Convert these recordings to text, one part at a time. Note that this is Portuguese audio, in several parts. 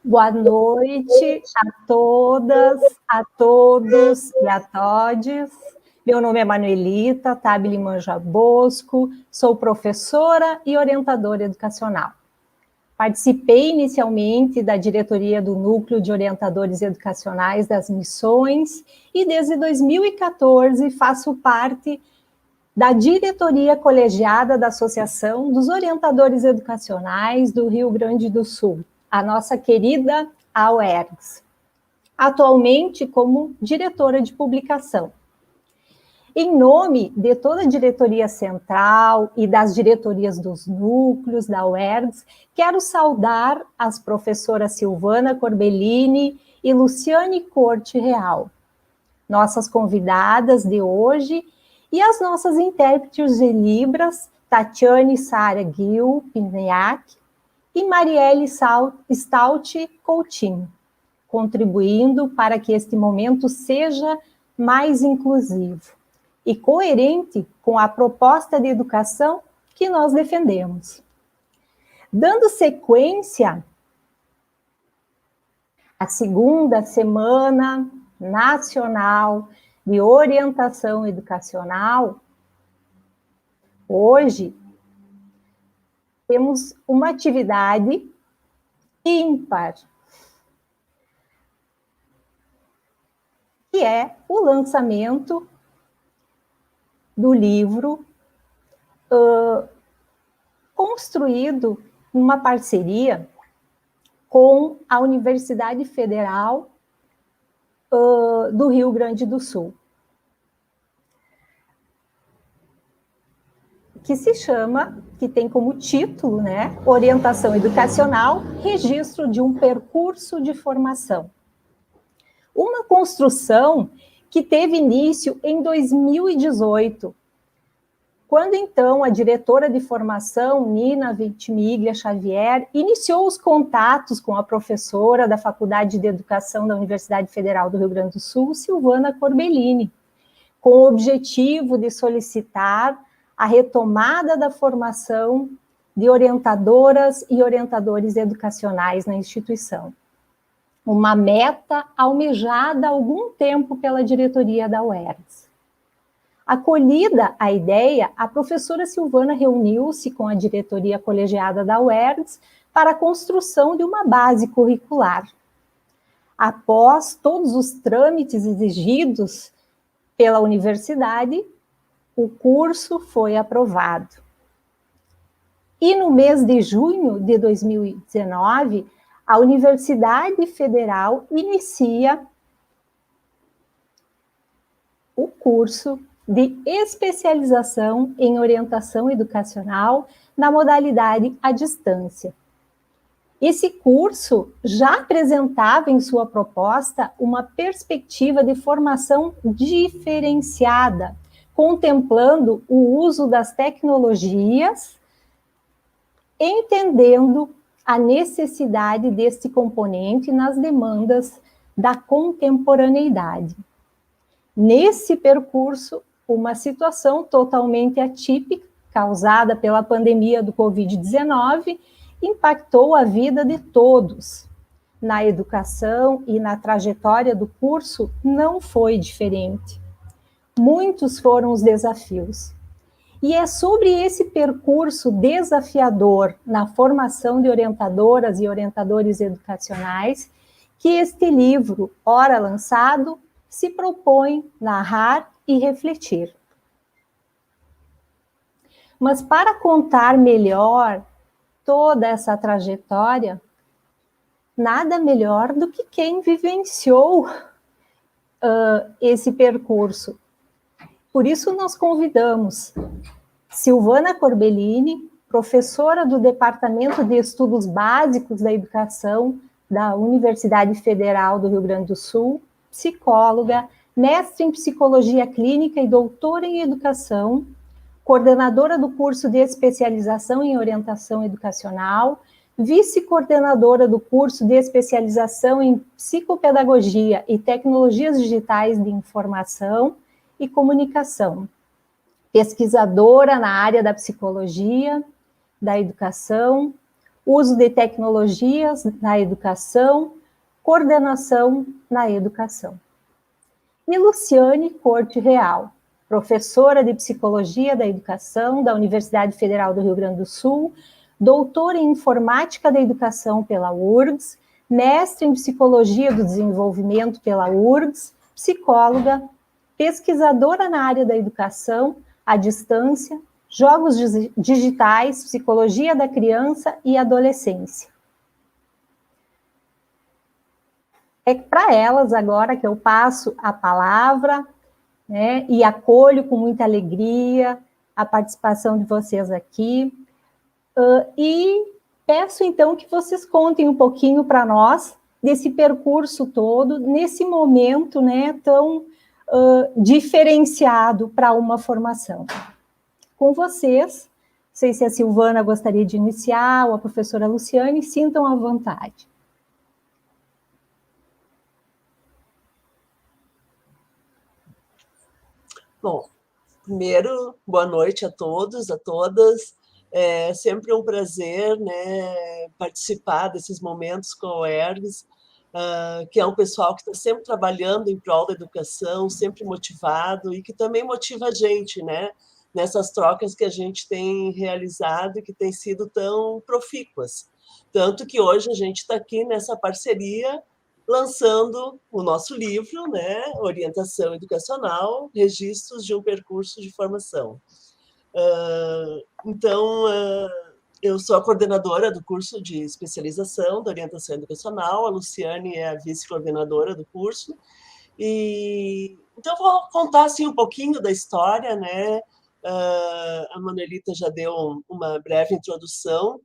Boa noite a todas, a todos e a todes. Meu nome é Manuelita Tabile Manja Bosco, sou professora e orientadora educacional. Participei inicialmente da diretoria do Núcleo de Orientadores Educacionais das Missões e desde 2014 faço parte da diretoria colegiada da Associação dos Orientadores Educacionais do Rio Grande do Sul, a nossa querida AUERGS, atualmente como diretora de publicação. Em nome de toda a diretoria central e das diretorias dos núcleos da UERGS, quero saudar as professoras Silvana Corbellini e Luciane Corte Real, nossas convidadas de hoje, e as nossas intérpretes de Libras, Tatiane Sara Gil Piniak e Marielle Stout Coutinho, contribuindo para que este momento seja mais inclusivo e coerente com a proposta de educação que nós defendemos. Dando sequência à segunda Semana Nacional de Orientação Educacional, hoje temos uma atividade ímpar, que é o lançamento do livro construído numa parceria com a Universidade Federal do Rio Grande do Sul, que tem como título, né, Orientação Educacional, Registro de um Percurso de Formação. Uma construção que teve início em 2018, quando então a diretora de formação, Nina Ventimiglia Xavier, iniciou os contatos com a professora da Faculdade de Educação da Universidade Federal do Rio Grande do Sul, Silvana Corbellini, com o objetivo de solicitar a retomada da formação de orientadoras e orientadores educacionais na instituição. Uma meta almejada há algum tempo pela diretoria da UERGS. Acolhida a ideia, a professora Silvana reuniu-se com a diretoria colegiada da UERGS para a construção de uma base curricular. Após todos os trâmites exigidos pela universidade, o curso foi aprovado. E no mês de junho de 2019, a Universidade Federal inicia o curso de especialização em orientação educacional na modalidade à distância. Esse curso já apresentava em sua proposta uma perspectiva de formação diferenciada, contemplando o uso das tecnologias, entendendo a necessidade deste componente nas demandas da contemporaneidade. Nesse percurso, uma situação totalmente atípica, causada pela pandemia do Covid-19, impactou a vida de todos. Na educação e na trajetória do curso não foi diferente. Muitos foram os desafios. E é sobre esse percurso desafiador na formação de orientadoras e orientadores educacionais que este livro, ora lançado, se propõe narrar e refletir. Mas para contar melhor toda essa trajetória, nada melhor do que quem vivenciou esse percurso. Por isso nós convidamos Silvana Corbellini, professora do Departamento de Estudos Básicos da Educação da Universidade Federal do Rio Grande do Sul, psicóloga, mestre em Psicologia Clínica e doutora em Educação, coordenadora do curso de especialização em Orientação Educacional, vice-coordenadora do curso de especialização em Psicopedagogia e Tecnologias Digitais de Informação e Comunicação, pesquisadora na área da psicologia, da educação, uso de tecnologias na educação, coordenação na educação. E Luciane Corte Real, professora de Psicologia da Educação da Universidade Federal do Rio Grande do Sul, doutora em Informática da Educação pela URGS, mestre em Psicologia do Desenvolvimento pela URGS, psicóloga, pesquisadora na área da educação, à distância, jogos digitais, psicologia da criança e adolescência. É para elas agora que eu passo a palavra, né, e acolho com muita alegria a participação de vocês aqui. E peço, então, que vocês contem um pouquinho para nós desse percurso todo, nesse momento, né, tão diferenciado para uma formação. Com vocês, não sei se a Silvana gostaria de iniciar, ou a professora Luciane, sintam à vontade. Bom, primeiro, boa noite a todos, a todas. É sempre um prazer, né, participar desses momentos com o ERGS, que é um pessoal que está sempre trabalhando em prol da educação, sempre motivado, e que também motiva a gente, né, nessas trocas que a gente tem realizado e que têm sido tão profícuas. Tanto que hoje a gente está aqui nessa parceria, lançando o nosso livro, né, Orientação Educacional, Registros de um Percurso de Formação. Então, eu sou a coordenadora do curso de especialização da Orientação Educacional, a Luciane é a vice-coordenadora do curso, e então vou contar assim, um pouquinho da história, né? A Manuelita já deu uma breve introdução,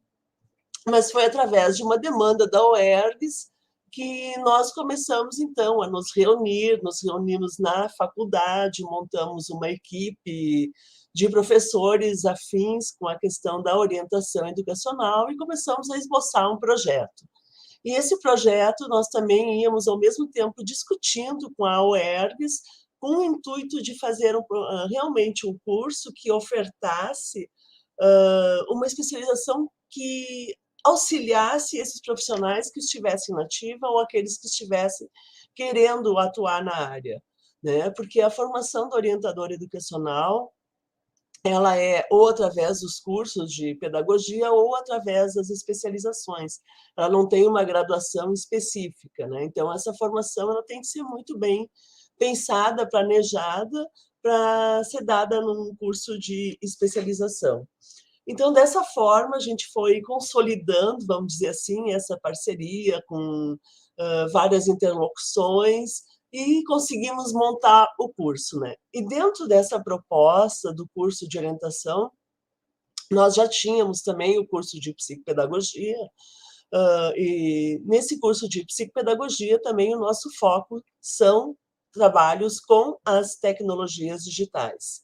mas foi através de uma demanda da OERGS que nós começamos, então, a nos reunimos na faculdade, montamos uma equipe de professores afins com a questão da orientação educacional e começamos a esboçar um projeto. E esse projeto nós também íamos, ao mesmo tempo, discutindo com a OERGS, com o intuito de fazer realmente um curso que ofertasse uma especialização que auxiliasse esses profissionais que estivessem na ativa ou aqueles que estivessem querendo atuar na área, né? Porque a formação do orientador educacional, ela é ou através dos cursos de pedagogia ou através das especializações. Ela não tem uma graduação específica, né? Então, essa formação ela tem que ser muito bem pensada, planejada, para ser dada num curso de especialização. Então, dessa forma, a gente foi consolidando, vamos dizer assim, essa parceria com várias interlocuções e conseguimos montar o curso, né? E dentro dessa proposta do curso de orientação, nós já tínhamos também o curso de psicopedagogia, e nesse curso de psicopedagogia também o nosso foco são trabalhos com as tecnologias digitais.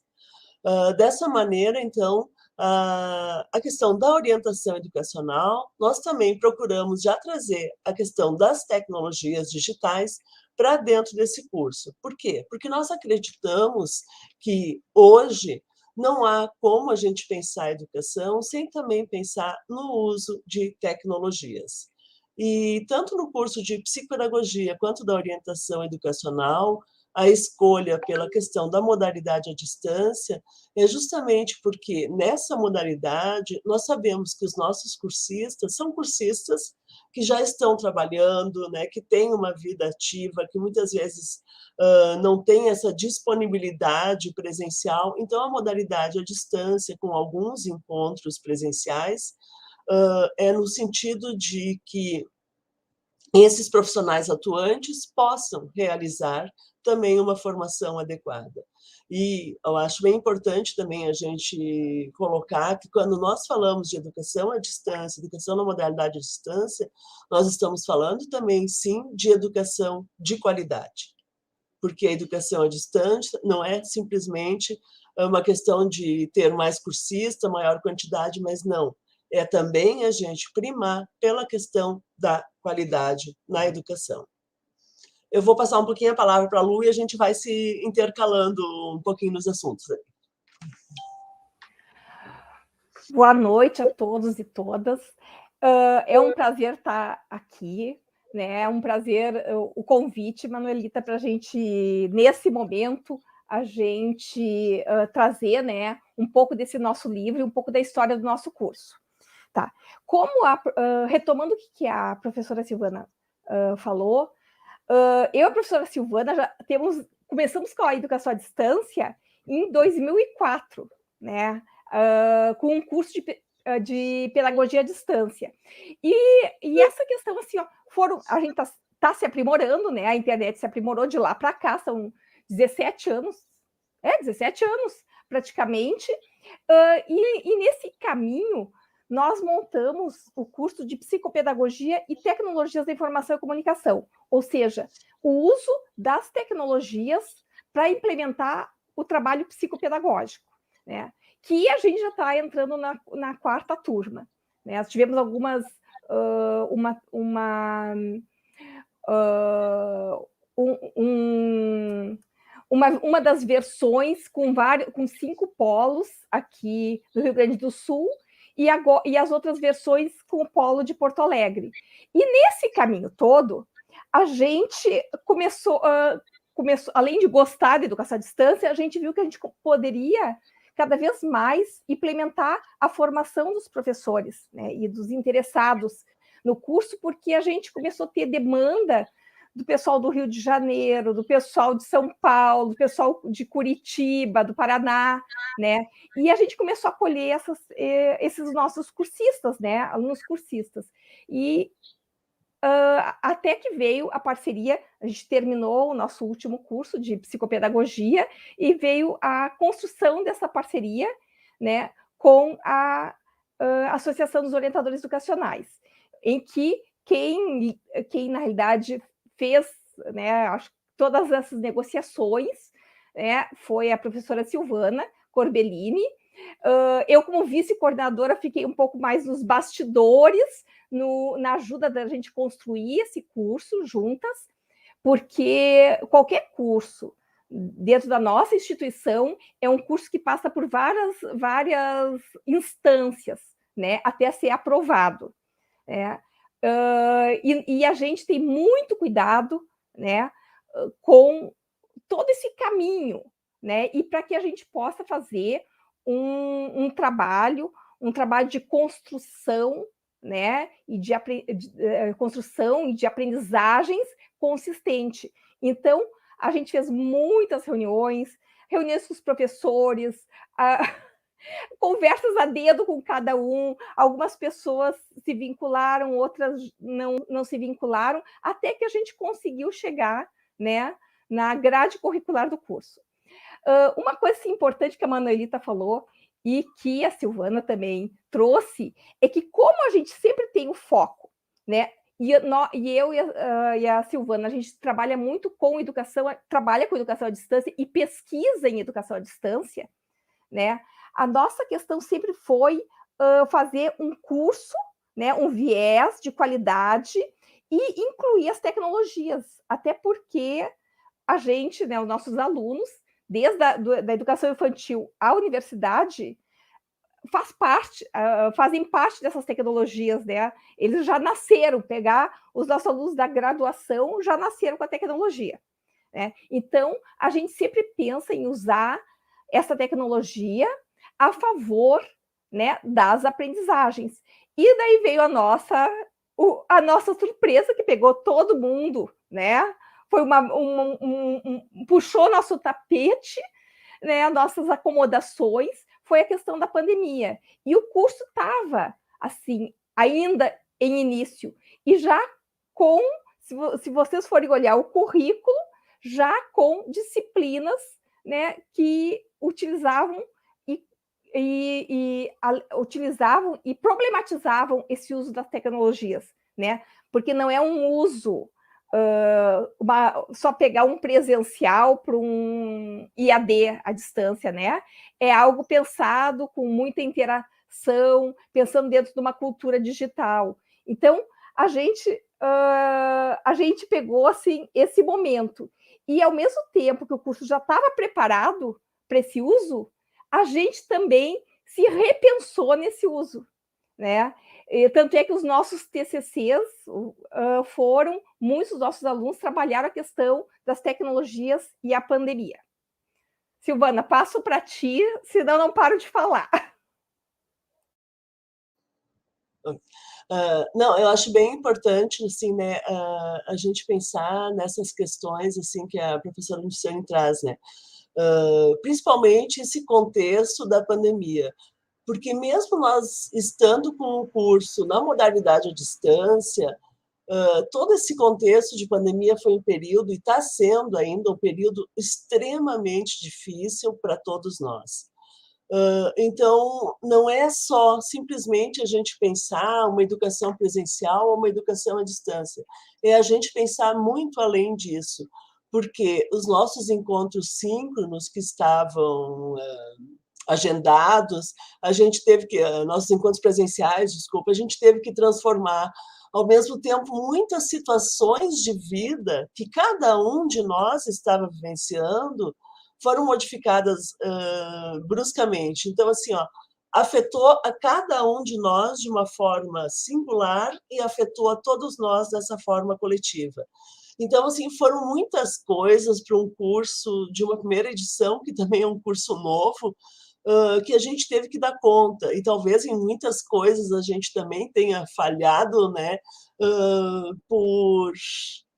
Dessa maneira, então, a questão da orientação educacional, nós também procuramos já trazer a questão das tecnologias digitais para dentro desse curso. Por quê? Porque nós acreditamos que hoje não há como a gente pensar a educação sem também pensar no uso de tecnologias. E tanto no curso de psicopedagogia quanto da orientação educacional, a escolha pela questão da modalidade à distância é justamente porque nessa modalidade nós sabemos que os nossos cursistas são cursistas que já estão trabalhando, né, que têm uma vida ativa, que muitas vezes não tem essa disponibilidade presencial. Então, a modalidade à distância, com alguns encontros presenciais, é no sentido de que esses profissionais atuantes possam realizar também uma formação adequada. E eu acho bem importante também a gente colocar que quando nós falamos de educação à distância, educação na modalidade à distância, nós estamos falando também, sim, de educação de qualidade. Porque a educação à distância não é simplesmente uma questão de ter mais cursista, maior quantidade, mas não. É também a gente primar pela questão da qualidade na educação. Eu vou passar um pouquinho a palavra para a Lu e a gente vai se intercalando um pouquinho nos assuntos. Boa noite a todos e todas. É um prazer estar aqui, né? É um prazer o convite, Manuelita, para a gente, nesse momento, a gente trazer, né, um pouco desse nosso livro, um pouco da história do nosso curso. Tá. Retomando o que a professora Silvana falou, eu e a professora Silvana já começamos com a educação à distância em 2004, né? Com um curso de pedagogia à distância. E essa questão, assim, ó, a gente está se aprimorando, né? A internet se aprimorou de lá para cá, são 17 anos, 17 anos praticamente, e nesse caminho nós montamos o curso de psicopedagogia e tecnologias da informação e comunicação, ou seja, o uso das tecnologias para implementar o trabalho psicopedagógico, né? Que a gente já está entrando na quarta turma, né? Nós tivemos algumas uma das versões com 5 polos aqui no Rio Grande do Sul e as outras versões com o polo de Porto Alegre. E nesse caminho todo, a gente começou, além de gostar da educação à distância, a gente viu que a gente poderia cada vez mais implementar a formação dos professores, né, e dos interessados no curso, porque a gente começou a ter demanda do pessoal do Rio de Janeiro, do pessoal de São Paulo, do pessoal de Curitiba, do Paraná, né? E a gente começou a acolher esses nossos cursistas, né? Alunos cursistas. E até que veio a parceria, a gente terminou o nosso último curso de psicopedagogia e veio a construção dessa parceria, né, com a Associação dos Orientadores Educacionais, em que quem na realidade fez, né, acho, todas essas negociações, né, foi a professora Silvana Corbellini. Eu, como vice-coordenadora, fiquei um pouco mais nos bastidores, na ajuda da gente construir esse curso juntas, porque qualquer curso dentro da nossa instituição é um curso que passa por várias instâncias, né, até ser aprovado, né? E a gente tem muito cuidado, né, com todo esse caminho, né, e para que a gente possa fazer um trabalho de construção, né, e de construção e de aprendizagens consistente. Então, a gente fez muitas reuniões com os professores, conversas a dedo com cada um, algumas pessoas se vincularam, outras não se vincularam, até que a gente conseguiu chegar, né, na grade curricular do curso. Uma coisa assim, importante que a Manuelita falou e que a Silvana também trouxe é que, como a gente sempre tem o foco, né? E eu e a Silvana, a gente trabalha muito com educação, trabalha com educação à distância e pesquisa em educação à distância, né? A nossa questão sempre foi fazer um curso, né, um viés de qualidade e incluir as tecnologias, até porque a gente, né, os nossos alunos, desde da educação infantil à universidade, fazem parte dessas tecnologias, né? Eles já nasceram, os nossos alunos da graduação já nasceram com a tecnologia, né? Então, a gente sempre pensa em usar essa tecnologia a favor, né, das aprendizagens. E daí veio a nossa surpresa, que pegou todo mundo, né? Foi puxou nosso tapete, né, nossas acomodações, foi a questão da pandemia. E o curso estava, assim, ainda em início. E já se vocês forem olhar o currículo, já com disciplinas, né, que utilizavam utilizavam e problematizavam esse uso das tecnologias, né? Porque não é um uso só pegar um presencial para um IAD à distância, né? É algo pensado com muita interação, pensando dentro de uma cultura digital. Então, a gente pegou assim esse momento e, ao mesmo tempo que o curso já estava preparado para esse uso, a gente também se repensou nesse uso, né? E tanto é que os nossos TCCs muitos dos nossos alunos trabalharam a questão das tecnologias e a pandemia. Silvana, passo para ti, senão não paro de falar. Não, eu acho bem importante, assim, né, a gente pensar nessas questões, assim, que a professora Luciane traz, né, principalmente esse contexto da pandemia, porque mesmo nós estando com o curso na modalidade à distância, todo esse contexto de pandemia foi um período, e está sendo ainda um período extremamente difícil para todos nós. Então, não é só simplesmente a gente pensar uma educação presencial ou uma educação à distância, é a gente pensar muito além disso, porque os nossos encontros síncronos que estavam agendados, a gente teve que, nossos encontros presenciais, desculpa, a gente teve que transformar, ao mesmo tempo, muitas situações de vida que cada um de nós estava vivenciando, foram modificadas bruscamente. Então, assim, afetou a cada um de nós de uma forma singular e afetou a todos nós dessa forma coletiva. Então, assim, foram muitas coisas para um curso de uma primeira edição, que também é um curso novo, que a gente teve que dar conta. E talvez em muitas coisas a gente também tenha falhado, né, por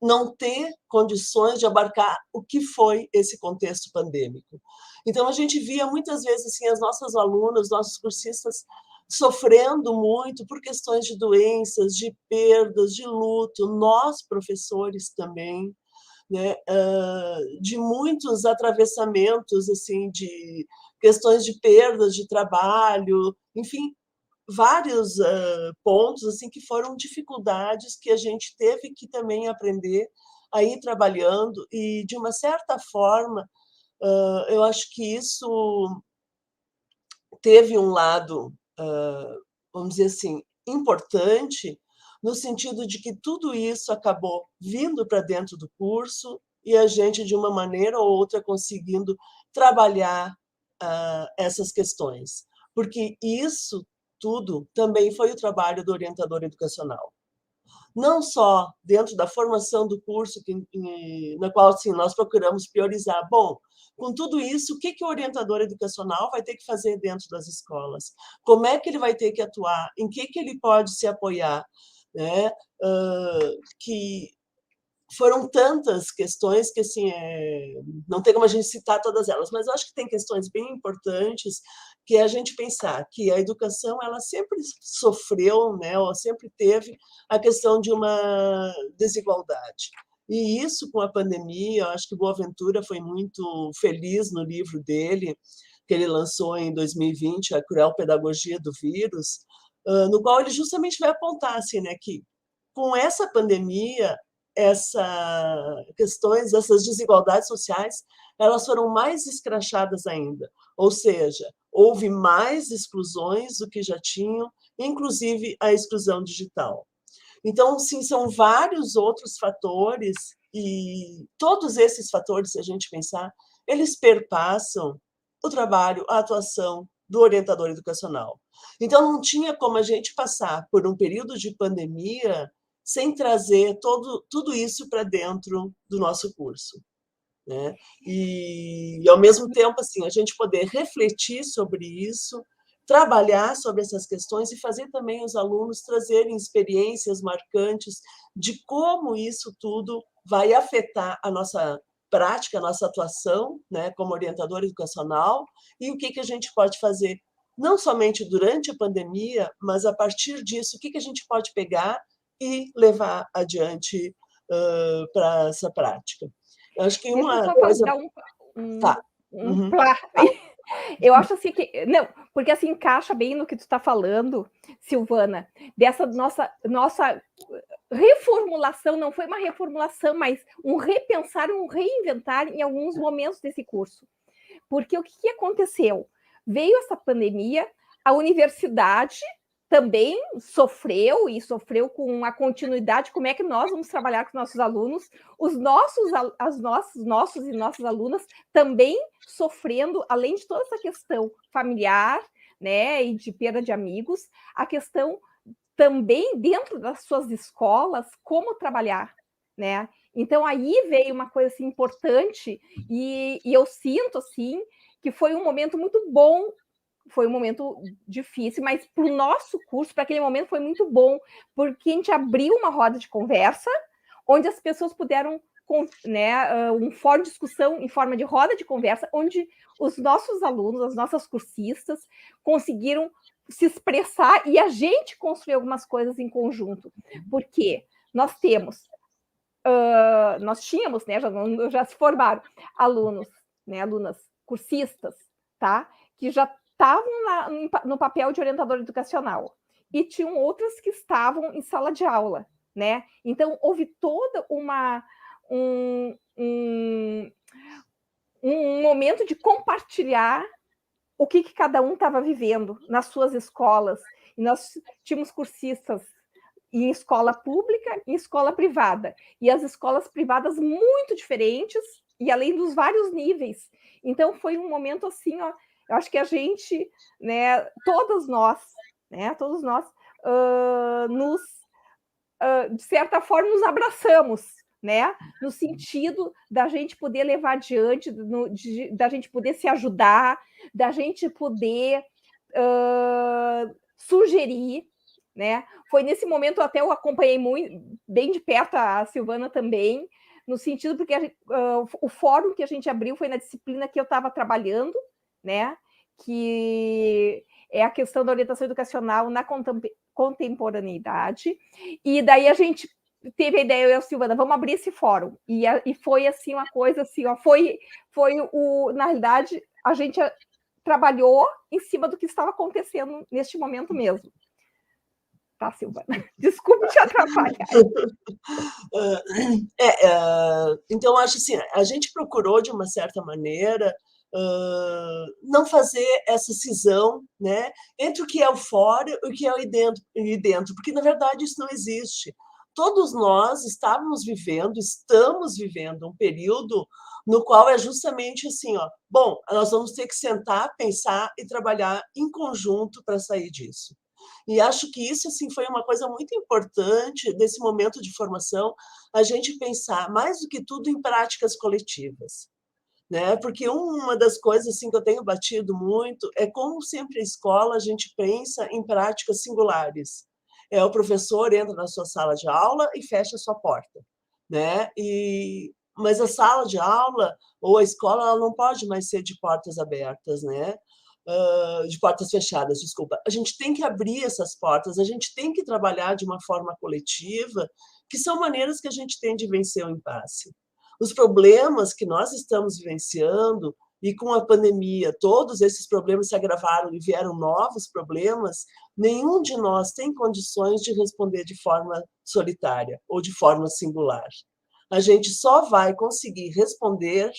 não ter condições de abarcar o que foi esse contexto pandêmico. Então, a gente via muitas vezes assim, as nossas alunas, nossos cursistas, sofrendo muito por questões de doenças, de perdas, de luto, nós, professores, também, né, de muitos atravessamentos, assim, de questões de perdas de trabalho, enfim, vários pontos assim que foram dificuldades que a gente teve que também aprender a ir trabalhando, e de uma certa forma eu acho que isso teve um lado, vamos dizer assim, importante, no sentido de que tudo isso acabou vindo para dentro do curso e a gente, de uma maneira ou outra, conseguindo trabalhar essas questões. Porque isso tudo também foi o trabalho do orientador educacional. Não só dentro da formação do curso, na qual assim, nós procuramos priorizar, bom, com tudo isso, o que o orientador educacional vai ter que fazer dentro das escolas? Como é que ele vai ter que atuar? Em que ele pode se apoiar? Né? Que foram tantas questões que, assim, não tem como a gente citar todas elas, mas eu acho que tem questões bem importantes que é a gente pensar que a educação ela sempre sofreu, né, ou sempre teve a questão de uma desigualdade. E isso, com a pandemia, eu acho que Boaventura foi muito feliz no livro dele, que ele lançou em 2020, A Cruel Pedagogia do Vírus, no qual ele justamente vai apontar assim, né, que com essa pandemia, essas desigualdades sociais, elas foram mais escrachadas ainda, ou seja, houve mais exclusões do que já tinham, inclusive a exclusão digital. Então, sim, são vários outros fatores, e todos esses fatores, se a gente pensar, eles perpassam o trabalho, a atuação do orientador educacional. Então, não tinha como a gente passar por um período de pandemia sem trazer tudo isso para dentro do nosso curso, né? E, ao mesmo tempo, assim, a gente poder refletir sobre isso, trabalhar sobre essas questões e fazer também os alunos trazerem experiências marcantes de como isso tudo vai afetar a nossa prática, a nossa atuação, né, como orientador educacional, e o que a gente pode fazer, não somente durante a pandemia, mas a partir disso, o que a gente pode pegar e levar adiante para essa prática. Eu acho que Deixa eu uma só coisa... dar Tá. Eu acho assim que... Não, porque assim encaixa bem no que tu está falando, Silvana, dessa nossa reformulação, não foi uma reformulação, mas um repensar, um reinventar em alguns momentos desse curso. Porque o que aconteceu? Veio essa pandemia, a universidade também sofreu, e sofreu com a continuidade, como é que nós vamos trabalhar com nossos alunos, os nossos e nossas alunas também sofrendo, além de toda essa questão familiar, né, e de perda de amigos, a questão também dentro das suas escolas, como trabalhar, né? Então aí veio uma coisa assim, importante e eu sinto assim que foi um momento muito bom, foi um momento difícil, mas para o nosso curso, para aquele momento foi muito bom, porque a gente abriu uma roda de conversa onde as pessoas puderam, né, um fórum de discussão em forma de roda de conversa, onde os nossos alunos, as nossas cursistas, conseguiram se expressar e a gente construir algumas coisas em conjunto. Porque nós tínhamos, né, já se formaram alunos, né, alunas cursistas, tá, que já estavam no papel de orientador educacional e tinham outras que estavam em sala de aula, né? Então houve toda um momento de compartilhar o que cada um estava vivendo nas suas escolas. E nós tínhamos cursistas em escola pública e escola privada. E as escolas privadas muito diferentes, e além dos vários níveis. Então, foi um momento assim, ó, eu acho que a gente, né, todos nós, de certa forma, nos abraçamos, né? No sentido da gente poder levar adiante, da gente poder se ajudar, da gente poder sugerir, né? Foi nesse momento até eu acompanhei bem de perto a Silvana também, no sentido porque o fórum que a gente abriu foi na disciplina que eu estava trabalhando, né? Que é a questão da orientação educacional na contemporaneidade, e daí a gente teve a ideia, eu e a Silvana, vamos abrir esse fórum, e foi assim uma coisa assim, ó, na realidade, a gente trabalhou em cima do que estava acontecendo neste momento mesmo. Tá, Silvana? Desculpe te atrapalhar. Então, acho assim, a gente procurou, de uma certa maneira, não fazer essa cisão, né, entre o que é o fora e o que é o dentro, porque, na verdade, isso não existe. Todos nós estamos vivendo um período no qual é justamente assim, ó, bom, nós vamos ter que sentar, pensar e trabalhar em conjunto para sair disso. E acho que isso assim foi uma coisa muito importante desse momento de formação, a gente pensar mais do que tudo em práticas coletivas, né? Porque uma das coisas assim que eu tenho batido muito é como sempre a escola a gente pensa em práticas singulares. O professor entra na sua sala de aula e fecha a sua porta, né? Mas a sala de aula ou a escola ela não pode mais ser de portas abertas, né? De portas fechadas, desculpa. A gente tem que abrir essas portas, a gente tem que trabalhar de uma forma coletiva, que são maneiras que a gente tem de vencer o impasse. Os problemas que nós estamos vivenciando, e com a pandemia, todos esses problemas se agravaram e vieram novos problemas, nenhum de nós tem condições de responder de forma solitária ou de forma singular. A gente só vai conseguir responder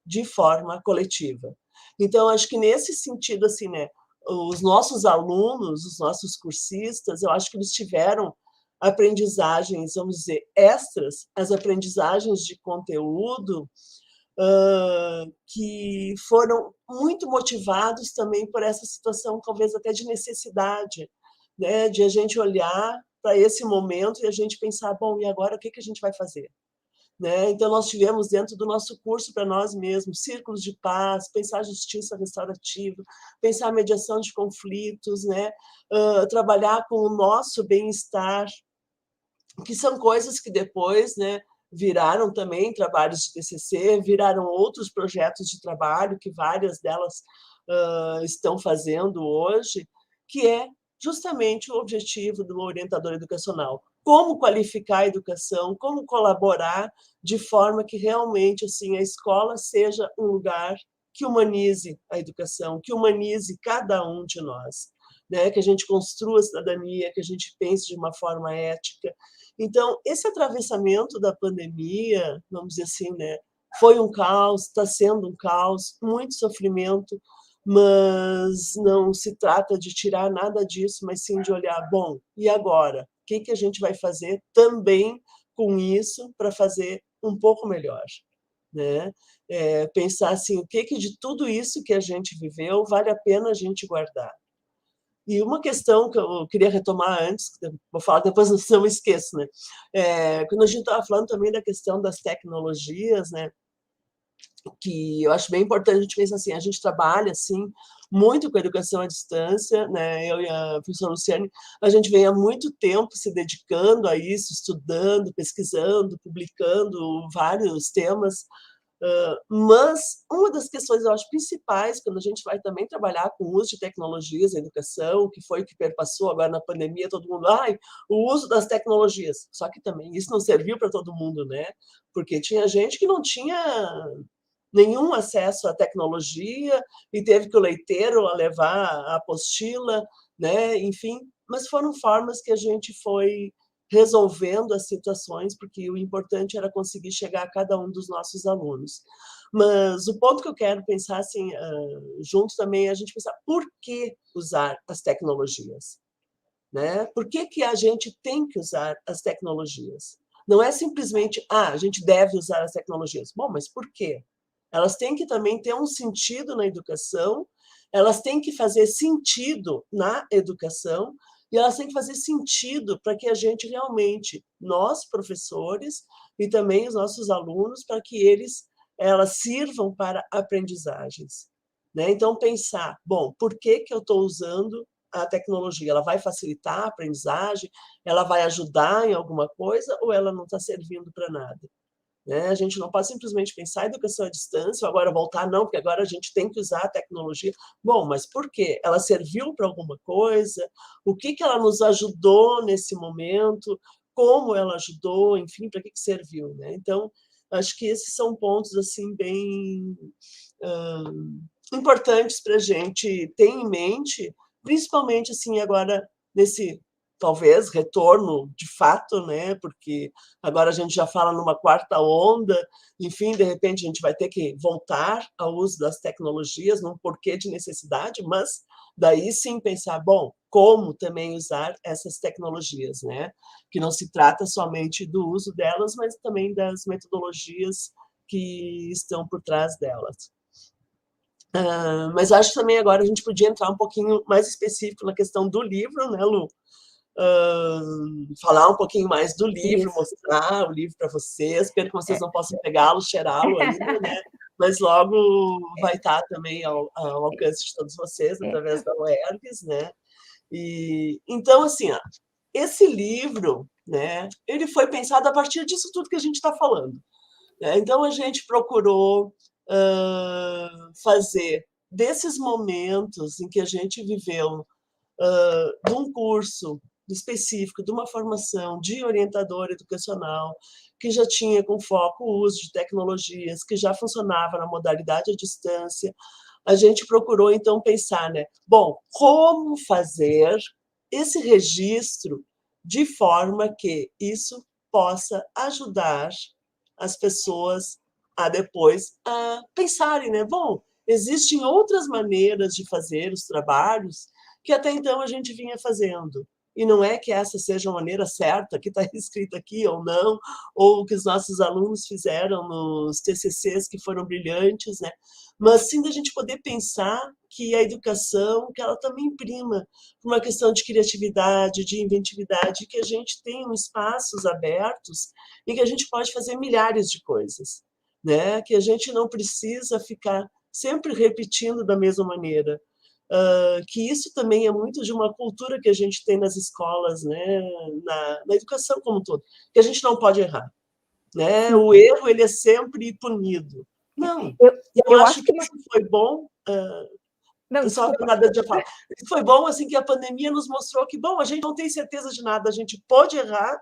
de forma coletiva. Então, acho que nesse sentido, assim, né, os nossos alunos, os nossos cursistas, eu acho que eles tiveram aprendizagens, vamos dizer, extras, as aprendizagens de conteúdo, que foram muito motivados também por essa situação, talvez até de necessidade, né, de a gente olhar para esse momento e a gente pensar, bom, e agora o que a gente vai fazer? Né? Então, nós tivemos dentro do nosso curso para nós mesmos círculos de paz, pensar justiça restaurativa, pensar mediação de conflitos, né? Trabalhar com o nosso bem-estar, que são coisas que depois, né, viraram também trabalhos de TCC, viraram outros projetos de trabalho que várias delas estão fazendo hoje, que é justamente o objetivo do orientador educacional. Como qualificar a educação, como colaborar de forma que realmente assim, a escola seja um lugar que humanize a educação, que humanize cada um de nós, né? Que a gente construa a cidadania, que a gente pense de uma forma ética. Então, esse atravessamento da pandemia, vamos dizer assim, né, foi um caos, está sendo um caos, muito sofrimento, mas não se trata de tirar nada disso, mas sim de olhar, bom, e agora? O que a gente vai fazer também com isso para fazer um pouco melhor? Né? Pensar assim, o que de tudo isso que a gente viveu vale a pena a gente guardar? E uma questão que eu queria retomar antes, vou falar depois, não me esqueço, né? Quando a gente estava falando também da questão das tecnologias, né? Que eu acho bem importante a gente pensar assim, a gente trabalha assim muito com a educação à distância, né? Eu e a professora Luciane, a gente vem há muito tempo se dedicando a isso, estudando, pesquisando, publicando vários temas, mas uma das questões, eu acho, principais, quando a gente vai também trabalhar com o uso de tecnologias na educação, que foi o que perpassou agora na pandemia, todo mundo, o uso das tecnologias. Só que também isso não serviu para todo mundo, né? Porque tinha gente que não tinha nenhum acesso à tecnologia e teve que o leiteiro levar a apostila, né? Enfim, mas foram formas que a gente foi resolvendo as situações, porque o importante era conseguir chegar a cada um dos nossos alunos. Mas o ponto que eu quero pensar assim, junto também é a gente pensar por que usar as tecnologias, né? Por que a gente tem que usar as tecnologias? Não é simplesmente, a gente deve usar as tecnologias. Bom, mas por quê? Elas têm que também ter um sentido na educação, elas têm que fazer sentido na educação, e elas têm que fazer sentido para que a gente realmente, nós, professores, e também os nossos alunos, para que elas sirvam para aprendizagens, né? Então, pensar, bom, por que eu estou usando a tecnologia? Ela vai facilitar a aprendizagem? Ela vai ajudar em alguma coisa? Ou ela não está servindo para nada? Né? A gente não pode simplesmente pensar em educação à distância, ou agora voltar, não, porque agora a gente tem que usar a tecnologia. Bom, mas por quê? Ela serviu para alguma coisa? O que ela nos ajudou nesse momento? Como ela ajudou? Enfim, para que serviu? Né? Então, acho que esses são pontos assim bem importantes para a gente ter em mente, principalmente assim agora nesse talvez retorno de fato, né? Porque agora a gente já fala numa quarta onda, enfim, de repente a gente vai ter que voltar ao uso das tecnologias, num porquê de necessidade, mas daí sim pensar, bom, como também usar essas tecnologias, né? Que não se trata somente do uso delas, mas também das metodologias que estão por trás delas. Mas acho que também agora a gente podia entrar um pouquinho mais específico na questão do livro, né, Lu? Falar um pouquinho mais do livro, mostrar o livro para vocês. Espero que vocês não possam pegá-lo, cheirá-lo ainda, né? Mas logo vai estar também ao alcance de todos vocês, através da UERGS, né? E, então, assim, esse livro, né, ele foi pensado a partir disso tudo que a gente está falando. Né? Então, a gente procurou fazer desses momentos em que a gente viveu de um curso específico, de uma formação de orientador educacional, que já tinha com foco o uso de tecnologias, que já funcionava na modalidade à distância, a gente procurou, então, pensar, né? Bom, como fazer esse registro de forma que isso possa ajudar as pessoas a depois pensarem, né? Bom, existem outras maneiras de fazer os trabalhos que até então a gente vinha fazendo. E não é que essa seja a maneira certa, que está escrito aqui ou não, ou que os nossos alunos fizeram nos TCCs que foram brilhantes, né? Mas sim da gente poder pensar que a educação, que ela também prima por uma questão de criatividade, de inventividade, que a gente tem espaços abertos e que a gente pode fazer milhares de coisas, né? Que a gente não precisa ficar sempre repetindo da mesma maneira. Que isso também é muito de uma cultura que a gente tem nas escolas, né? Na educação como um todo, que a gente não pode errar. Né? O erro ele é sempre punido. Não, eu acho que isso foi bom. Não, só nada de falar. Foi bom assim que a pandemia nos mostrou que, bom, a gente não tem certeza de nada, a gente pode errar,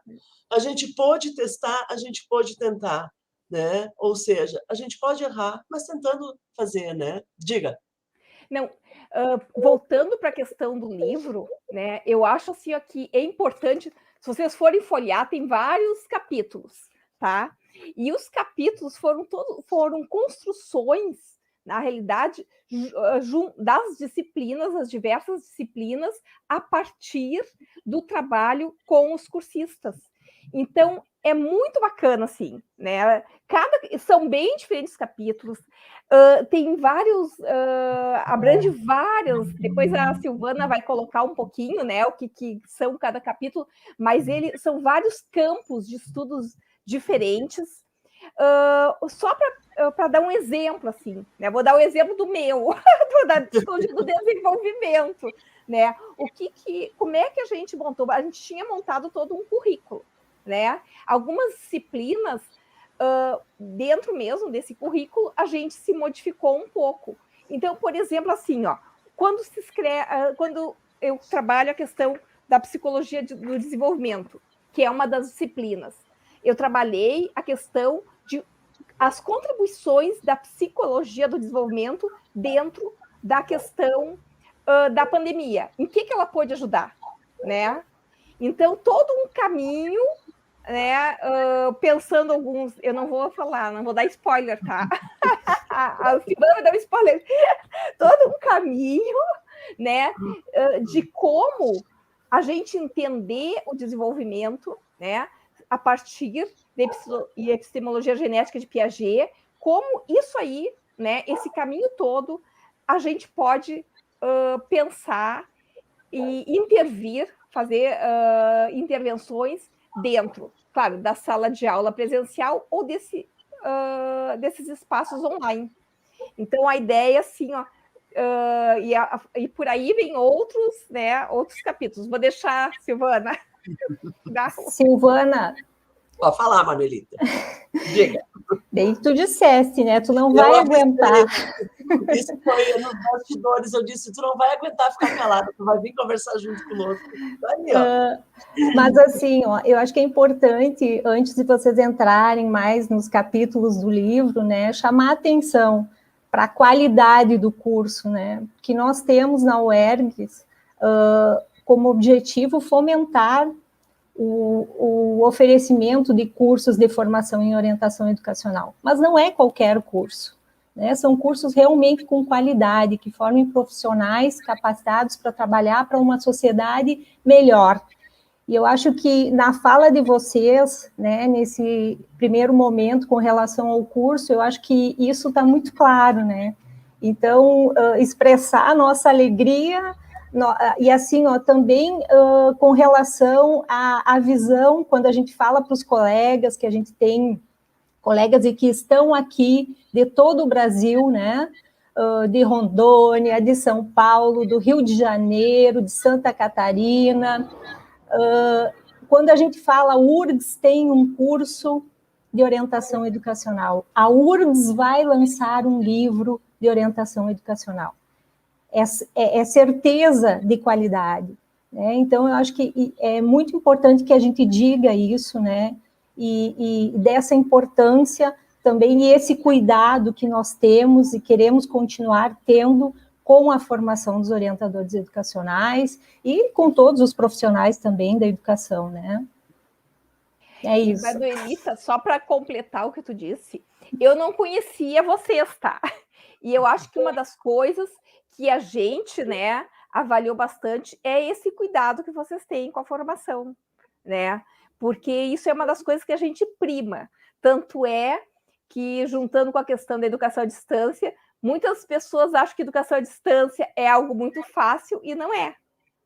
a gente pode testar, a gente pode tentar, né? Ou seja, a gente pode errar, mas tentando fazer, né? Diga. Não, voltando para a questão do livro, né? Eu acho assim que é importante, se vocês forem folhear, tem vários capítulos, tá? E os capítulos foram construções, na realidade, das disciplinas, as diversas disciplinas, a partir do trabalho com os cursistas. Então, é muito bacana, assim, né? São bem diferentes capítulos, tem vários, abrange vários, depois a Silvana vai colocar um pouquinho, né, o que são cada capítulo, mas são vários campos de estudos diferentes, só para dar um exemplo, assim, né? Vou dar o exemplo do meu, da psicologia do desenvolvimento, né? Como é que a gente montou? A gente tinha montado todo um currículo, né? Algumas disciplinas, dentro mesmo desse currículo, a gente se modificou um pouco. Então, por exemplo, assim, ó, quando eu trabalho a questão da psicologia do desenvolvimento, que é uma das disciplinas, eu trabalhei a questão de as contribuições da psicologia do desenvolvimento dentro da questão da pandemia. Em que ela pode ajudar, né? Então, todo um caminho, né? Pensando alguns, eu não vou falar, não vou dar spoiler, tá? A Silvana deu spoiler. Todo um caminho, né? De como a gente entender o desenvolvimento, né? A partir da epistemologia genética de Piaget, como isso aí, né? Esse caminho todo, a gente pode pensar e intervir, fazer intervenções dentro, claro, da sala de aula presencial ou desses espaços online. Então, a ideia, assim, ó, e por aí vem outros, né, outros capítulos. Vou deixar, Silvana. Silvana. Pode falar, Manuelita. Diga. Bem que tu disseste, né? Tu não vai aguentar. Isso foi nos bastidores, eu disse, tu não vai aguentar ficar calada, tu vai vir conversar junto conosco. Aí, mas assim, ó, eu acho que é importante, antes de vocês entrarem mais nos capítulos do livro, né, chamar a atenção para a qualidade do curso, né, que nós temos na UERGS como objetivo fomentar o oferecimento de cursos de formação em orientação educacional, mas não é qualquer curso, né? São cursos realmente com qualidade, que formem profissionais capacitados para trabalhar para uma sociedade melhor. E eu acho que na fala de vocês, né, nesse primeiro momento com relação ao curso, eu acho que isso está muito claro, né? Então, expressar a nossa alegria. E assim, ó, também com relação à visão, quando a gente fala para os colegas, que a gente tem colegas e que estão aqui de todo o Brasil, né, de Rondônia, de São Paulo, do Rio de Janeiro, de Santa Catarina. Quando a gente fala, a URGS tem um curso de orientação educacional. A URGS vai lançar um livro de orientação educacional. É certeza de qualidade, né? Então, eu acho que é muito importante que a gente diga isso, né? E dessa importância também, e esse cuidado que nós temos e queremos continuar tendo com a formação dos orientadores educacionais e com todos os profissionais também da educação, né? É isso. Manuelita, só para completar o que tu disse, eu não conhecia vocês, tá? E eu acho que uma das coisas que a gente, né, avaliou bastante é esse cuidado que vocês têm com a formação, né? Porque isso é uma das coisas que a gente prima. Tanto é que, juntando com a questão da educação à distância, muitas pessoas acham que educação à distância é algo muito fácil e não é,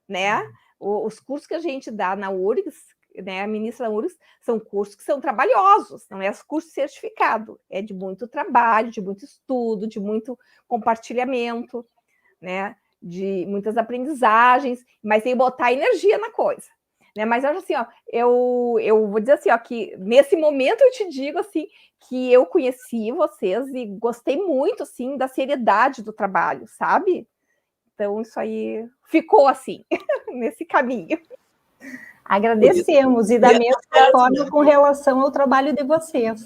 né? Os cursos que a gente dá na URGS, né, a ministra da URGS, são cursos que são trabalhosos, não é curso certificado, é de muito trabalho, de muito estudo, de muito compartilhamento, né, de muitas aprendizagens, mas tem que botar energia na coisa, né? Mas eu acho assim, ó, eu vou dizer assim, ó, que nesse momento eu te digo assim que eu conheci vocês e gostei muito assim da seriedade do trabalho, sabe? Então isso aí ficou assim nesse caminho. Agradecemos, e da mesma forma com relação ao trabalho de vocês.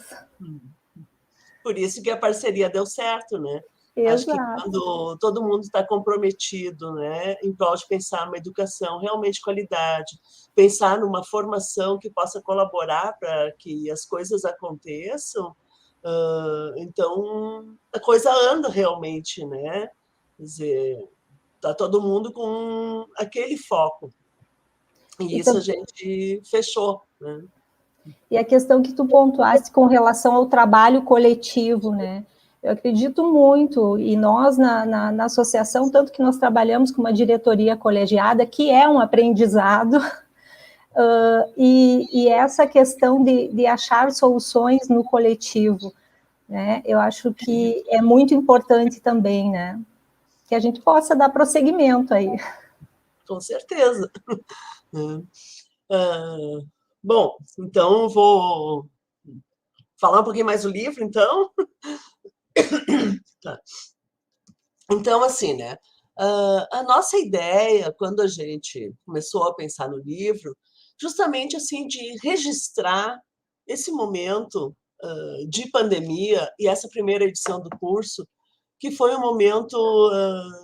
Por isso que a parceria deu certo, né? Exato. Acho que quando todo mundo está comprometido, né, em prol de pensar numa educação realmente de qualidade, pensar numa formação que possa colaborar para que as coisas aconteçam, então a coisa anda realmente, né? Quer dizer, está todo mundo com aquele foco. E isso a gente fechou, né? E a questão que tu pontuaste com relação ao trabalho coletivo, né? Eu acredito muito, e nós na associação, tanto que nós trabalhamos com uma diretoria colegiada, que é um aprendizado, e essa questão de achar soluções no coletivo, né? Eu acho que é muito importante também, né? Que a gente possa dar prosseguimento aí. Com certeza. Bom, então vou falar um pouquinho mais do livro, então. Tá. Então, assim, né? A nossa ideia, quando a gente começou a pensar no livro, justamente assim de registrar esse momento de pandemia e essa primeira edição do curso, que foi um momento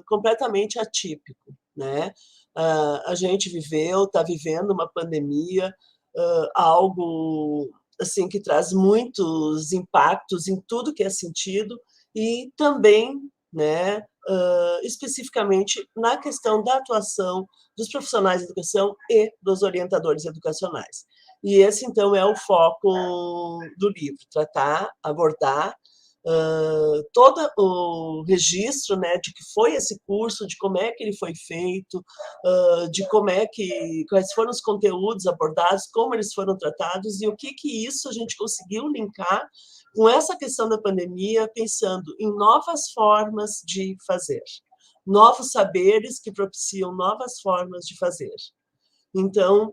completamente atípico, né? A gente está vivendo uma pandemia, algo assim que traz muitos impactos em tudo que é sentido e também, né, especificamente na questão da atuação dos profissionais de educação e dos orientadores educacionais. E esse, então, é o foco do livro, tratar, abordar todo o registro, né, de que foi esse curso, de como é que ele foi feito, de quais foram os conteúdos abordados, como eles foram tratados e o que isso a gente conseguiu linkar com essa questão da pandemia, pensando em novas formas de fazer, novos saberes que propiciam novas formas de fazer. Então,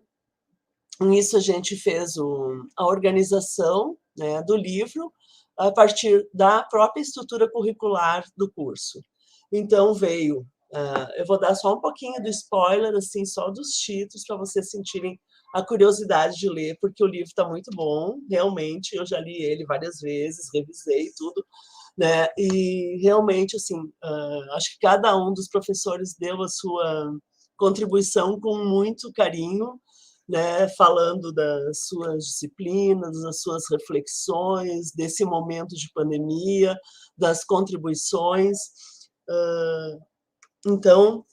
com isso a gente fez a organização, né, do livro a partir da própria estrutura curricular do curso. Então veio, eu vou dar só um pouquinho do spoiler, assim, só dos títulos, para vocês sentirem a curiosidade de ler, porque o livro está muito bom, realmente, eu já li ele várias vezes, revisei tudo, né? E realmente, assim, acho que cada um dos professores deu a sua contribuição com muito carinho, né, falando das suas disciplinas, das suas reflexões, desse momento de pandemia, das contribuições. Então,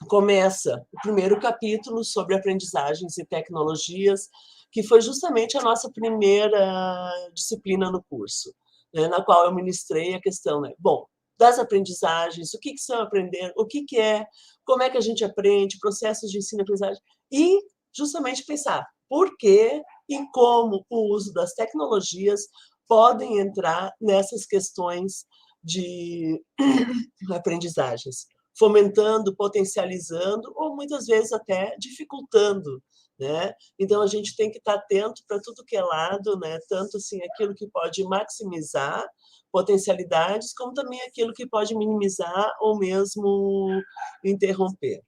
começa o primeiro capítulo sobre aprendizagens e tecnologias, que foi justamente a nossa primeira disciplina no curso, né, na qual eu ministrei a questão, né, bom, das aprendizagens, o que são aprender, o que é, como é que a gente aprende, processos de ensino e aprendizagem, e justamente pensar por que e como o uso das tecnologias podem entrar nessas questões de aprendizagens, fomentando, potencializando ou muitas vezes até dificultando, né? Então a gente tem que estar atento para tudo que é lado, né? Tanto assim aquilo que pode maximizar potencialidades, como também aquilo que pode minimizar ou mesmo interromper.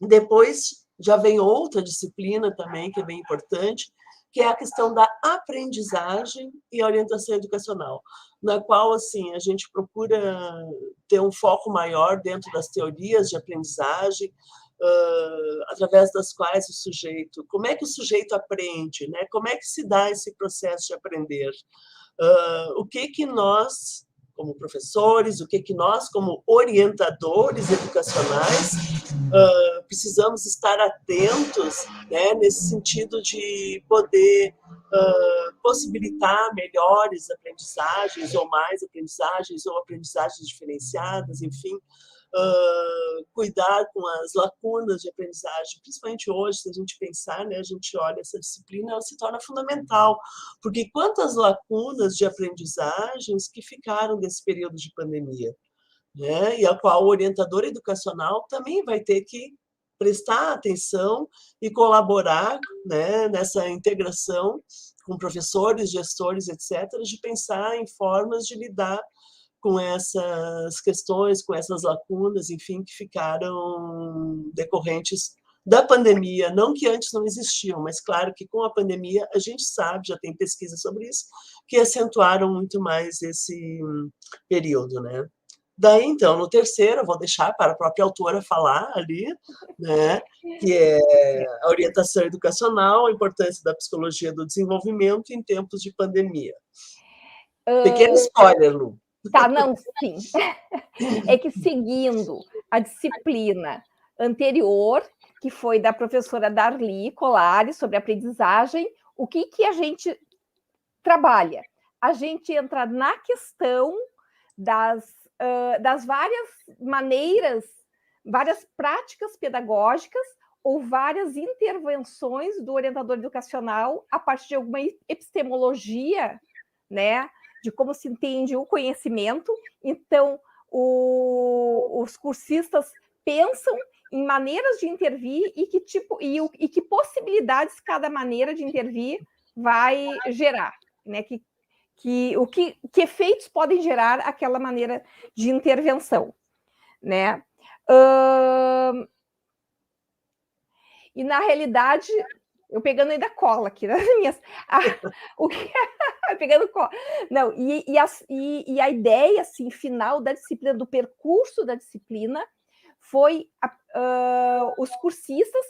Depois já vem outra disciplina também, que é bem importante, que é a questão da aprendizagem e orientação educacional, na qual assim a gente procura ter um foco maior dentro das teorias de aprendizagem, através das quais o sujeito, como é que o sujeito aprende, né? Como é que se dá esse processo de aprender, o que nós como professores, o que nós, como orientadores educacionais, precisamos estar atentos, né, nesse sentido de poder possibilitar melhores aprendizagens, ou mais aprendizagens, ou aprendizagens diferenciadas, enfim, cuidar com as lacunas de aprendizagem, principalmente hoje, se a gente pensar, né, a gente olha essa disciplina, ela se torna fundamental, porque quantas lacunas de aprendizagens que ficaram desse período de pandemia, né, e a qual o orientador educacional também vai ter que prestar atenção e colaborar, né, nessa integração com professores, gestores, etc., de pensar em formas de lidar com essas questões, com essas lacunas, enfim, que ficaram decorrentes da pandemia, não que antes não existiam, mas claro que com a pandemia a gente sabe, já tem pesquisa sobre isso, que acentuaram muito mais esse período, né? Daí, então, no terceiro, eu vou deixar para a própria autora falar ali, né, que é a orientação educacional, a importância da psicologia do desenvolvimento em tempos de pandemia. Pequeno spoiler, Lu. Tá, não, sim. É que seguindo a disciplina anterior, que foi da professora Darli Colares, sobre aprendizagem, o que a gente trabalha? A gente entra na questão das várias maneiras, várias práticas pedagógicas ou várias intervenções do orientador educacional a partir de alguma epistemologia, né, de como se entende o conhecimento. Então, os cursistas pensam em maneiras de intervir e que possibilidades cada maneira de intervir vai gerar, né? Que efeitos podem gerar aquela maneira de intervenção, né? E na realidade, eu pegando ainda cola aqui nas minhas, pegando cola. Não, e a ideia assim final da disciplina, do percurso da disciplina, foi os cursistas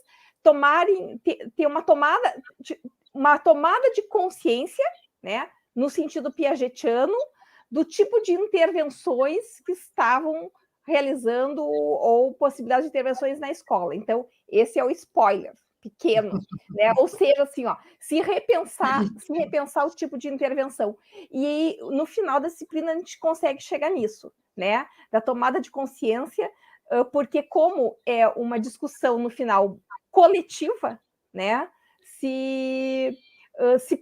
ter uma tomada de consciência, né, no sentido piagetiano, do tipo de intervenções que estavam realizando ou possibilidade de intervenções na escola. Então, esse é o spoiler pequeno, né? Ou seja, assim, ó, se repensar o tipo de intervenção. E no final da disciplina a gente consegue chegar nisso, né? Da tomada de consciência, porque como é uma discussão no final coletiva, né? Se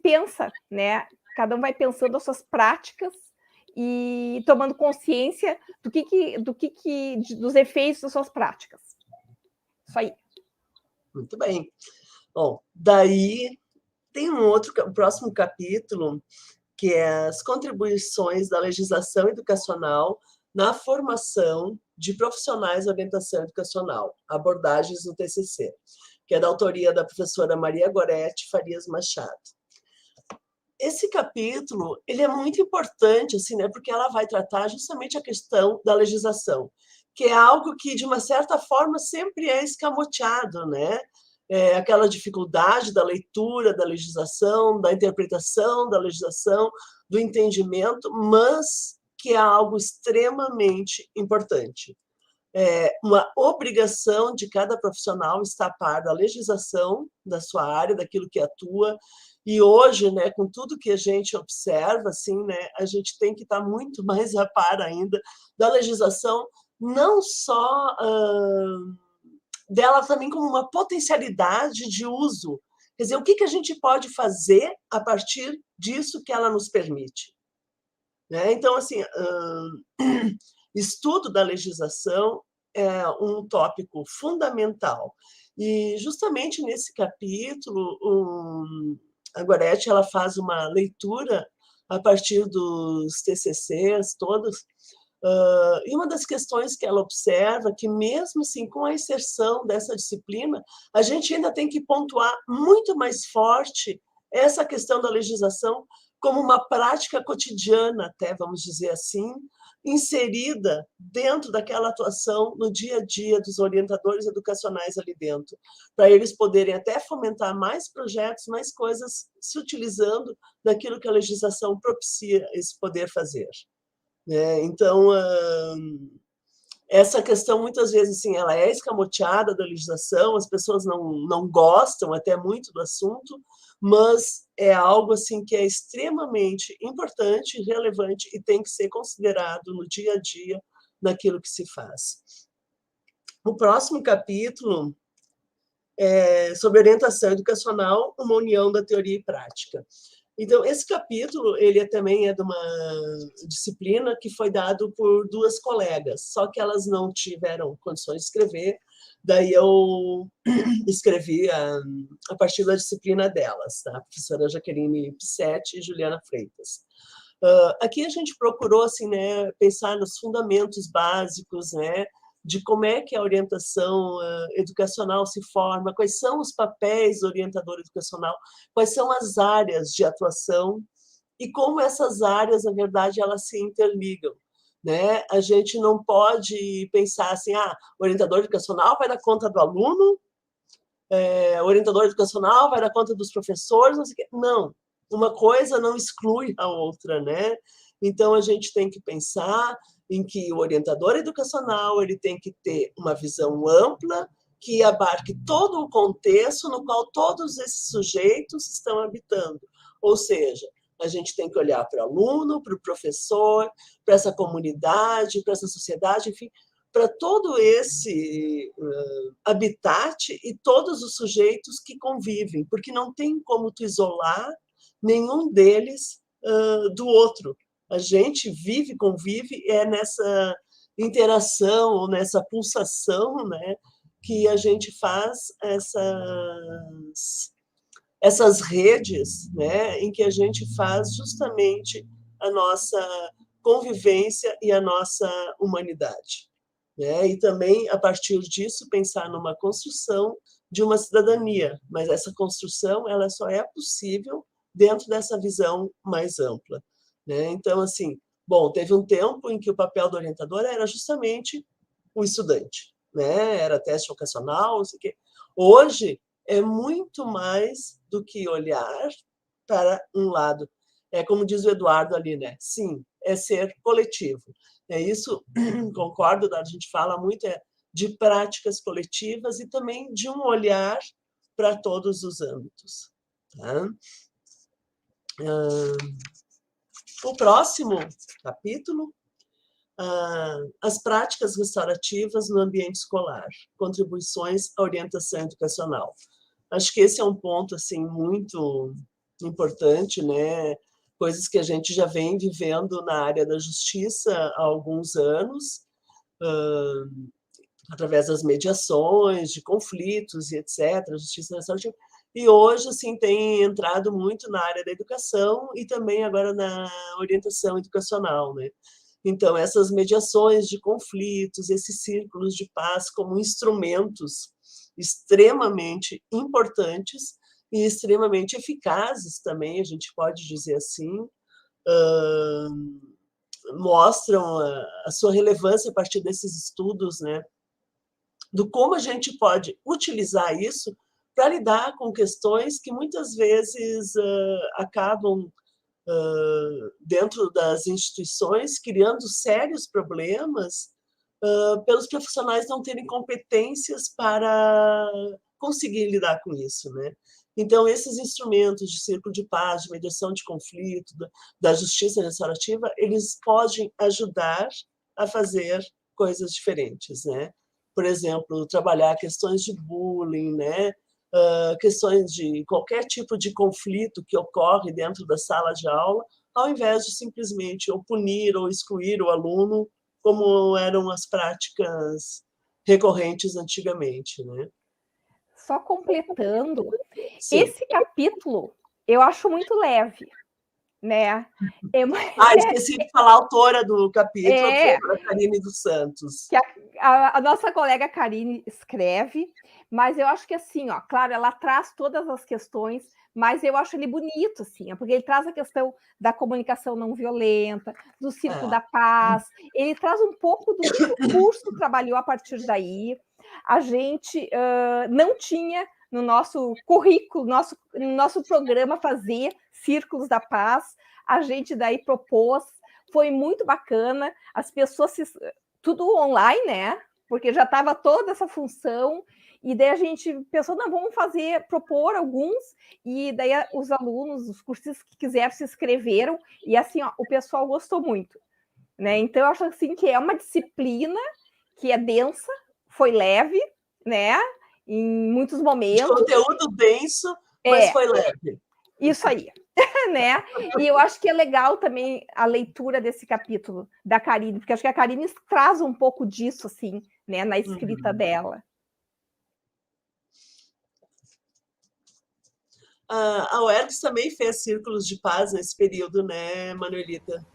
pensa, né? Cada um vai pensando as suas práticas e tomando consciência dos efeitos das suas práticas. Isso aí. Muito bem. Bom, daí tem um próximo capítulo, que é as contribuições da legislação educacional na formação de profissionais de orientação educacional, abordagens no TCC, que é da autoria da professora Maria Goretti Farias Machado. Esse capítulo, ele é muito importante, assim, né, porque ela vai tratar justamente a questão da legislação, que é algo que, de uma certa forma, sempre é escamoteado, né? Aquela dificuldade da leitura da legislação, da interpretação da legislação, do entendimento, mas que é algo extremamente importante. É uma obrigação de cada profissional estar a par da legislação da sua área, daquilo que atua. E hoje, né, com tudo que a gente observa, assim, né, a gente tem que estar muito mais a par ainda da legislação, não só dela também como uma potencialidade de uso. Quer dizer, o que a gente pode fazer a partir disso que ela nos permite? Né? Então, assim, estudo da legislação é um tópico fundamental. E, justamente nesse capítulo, a Goretti ela faz uma leitura a partir dos TCCs todos, e uma das questões que ela observa que, mesmo assim, com a inserção dessa disciplina, a gente ainda tem que pontuar muito mais forte essa questão da legislação como uma prática cotidiana, até, vamos dizer assim, inserida dentro daquela atuação no dia a dia dos orientadores educacionais ali dentro, para eles poderem até fomentar mais projetos, mais coisas, se utilizando daquilo que a legislação propicia esse poder fazer. Então, essa questão, muitas vezes, assim, ela é escamoteada da legislação, as pessoas não gostam até muito do assunto, mas é algo assim que é extremamente importante, relevante e tem que ser considerado no dia a dia naquilo que se faz. O próximo capítulo é sobre orientação educacional, uma união da teoria e prática. Então, esse capítulo, ele também é de uma disciplina que foi dado por duas colegas, só que elas não tiveram condições de escrever, daí eu escrevi a partir da disciplina delas, tá? A professora Jaqueline Pissetti e Juliana Freitas. Aqui a gente procurou, assim, né, pensar nos fundamentos básicos, né, de como é que a orientação educacional se forma, quais são os papéis do orientador educacional, quais são as áreas de atuação e como essas áreas, na verdade, elas se interligam. Né? A gente não pode pensar assim, o orientador educacional vai dar conta do aluno, o orientador educacional vai dar conta dos professores, não sei o quê. Não, uma coisa não exclui a outra, né? Então, a gente tem que pensar em que o orientador educacional ele tem que ter uma visão ampla que abarque todo o contexto no qual todos esses sujeitos estão habitando. Ou seja, a gente tem que olhar para o aluno, para o professor, para essa comunidade, para essa sociedade, enfim, para todo esse habitat e todos os sujeitos que convivem, porque não tem como tu isolar nenhum deles do outro. A gente vive, convive, nessa interação, ou nessa pulsação, né, que a gente faz essas redes, né, em que a gente faz justamente a nossa convivência e a nossa humanidade. Né? E também, a partir disso, pensar numa construção de uma cidadania, mas essa construção ela só é possível dentro dessa visão mais ampla. Né? Então, assim, bom, teve um tempo em que o papel do orientador era justamente o estudante, né? Era teste vocacional, não sei o quê. Hoje, é muito mais do que olhar para um lado. É como diz o Eduardo ali, né? Sim, é ser coletivo. É isso, concordo, a gente fala muito de práticas coletivas e também de um olhar para todos os âmbitos. Tá? O próximo capítulo, as práticas restaurativas no ambiente escolar, contribuições à orientação educacional. Acho que esse é um ponto assim muito importante, né? Coisas que a gente já vem vivendo na área da justiça há alguns anos, através das mediações, de conflitos e etc., justiça restaurativa. E hoje assim tem entrado muito na área da educação e também agora na orientação educacional, né? Então, essas mediações de conflitos, esses círculos de paz como instrumentos extremamente importantes e extremamente eficazes também, a gente pode dizer assim, mostram a sua relevância a partir desses estudos, né, do como a gente pode utilizar isso para lidar com questões que muitas vezes acabam dentro das instituições criando sérios problemas pelos profissionais não terem competências para conseguir lidar com isso, né? Então, esses instrumentos de círculo de paz, de mediação de conflito, da justiça restaurativa, eles podem ajudar a fazer coisas diferentes, né? Por exemplo, trabalhar questões de bullying, né? Questões de qualquer tipo de conflito que ocorre dentro da sala de aula, ao invés de simplesmente ou punir ou excluir o aluno, como eram as práticas recorrentes antigamente, né? Só completando, Sim. esse capítulo eu acho muito leve, né? Esqueci de falar a autora do capítulo, a professora Karine dos Santos. Que a nossa colega Karine escreve, mas eu acho que assim, ó, claro, ela traz todas as questões, mas eu acho ele bonito, assim, porque ele traz a questão da comunicação não violenta, do círculo da paz, ele traz um pouco do que o curso trabalhou a partir daí. A gente não tinha no nosso currículo, no nosso programa fazer círculos da paz, a gente daí propôs, foi muito bacana, as pessoas tudo online, né? Porque já estava toda essa função, e daí a gente pensou, não, vamos propor alguns, e daí os alunos, os cursos que quiseram se inscreveram, e assim, ó, o pessoal gostou muito, né? Então, eu acho assim que é uma disciplina que é densa, foi leve, né? Em muitos momentos. De conteúdo denso, mas foi leve. Isso aí, né? E eu acho que é legal também a leitura desse capítulo da Karine, porque acho que a Karine traz um pouco disso, assim, né, na escrita dela. A UERGS também fez círculos de paz nesse período, né, Manuelita?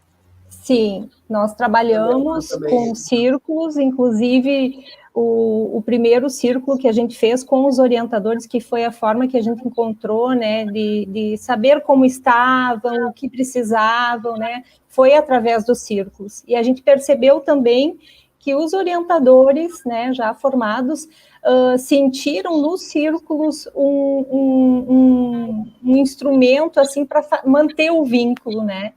Sim, nós trabalhamos com círculos, inclusive o primeiro círculo que a gente fez com os orientadores, que foi a forma que a gente encontrou, né, de saber como estavam, o que precisavam, né, foi através dos círculos. E a gente percebeu também que os orientadores, né, já formados, sentiram nos círculos um instrumento, assim, para manter o vínculo, né,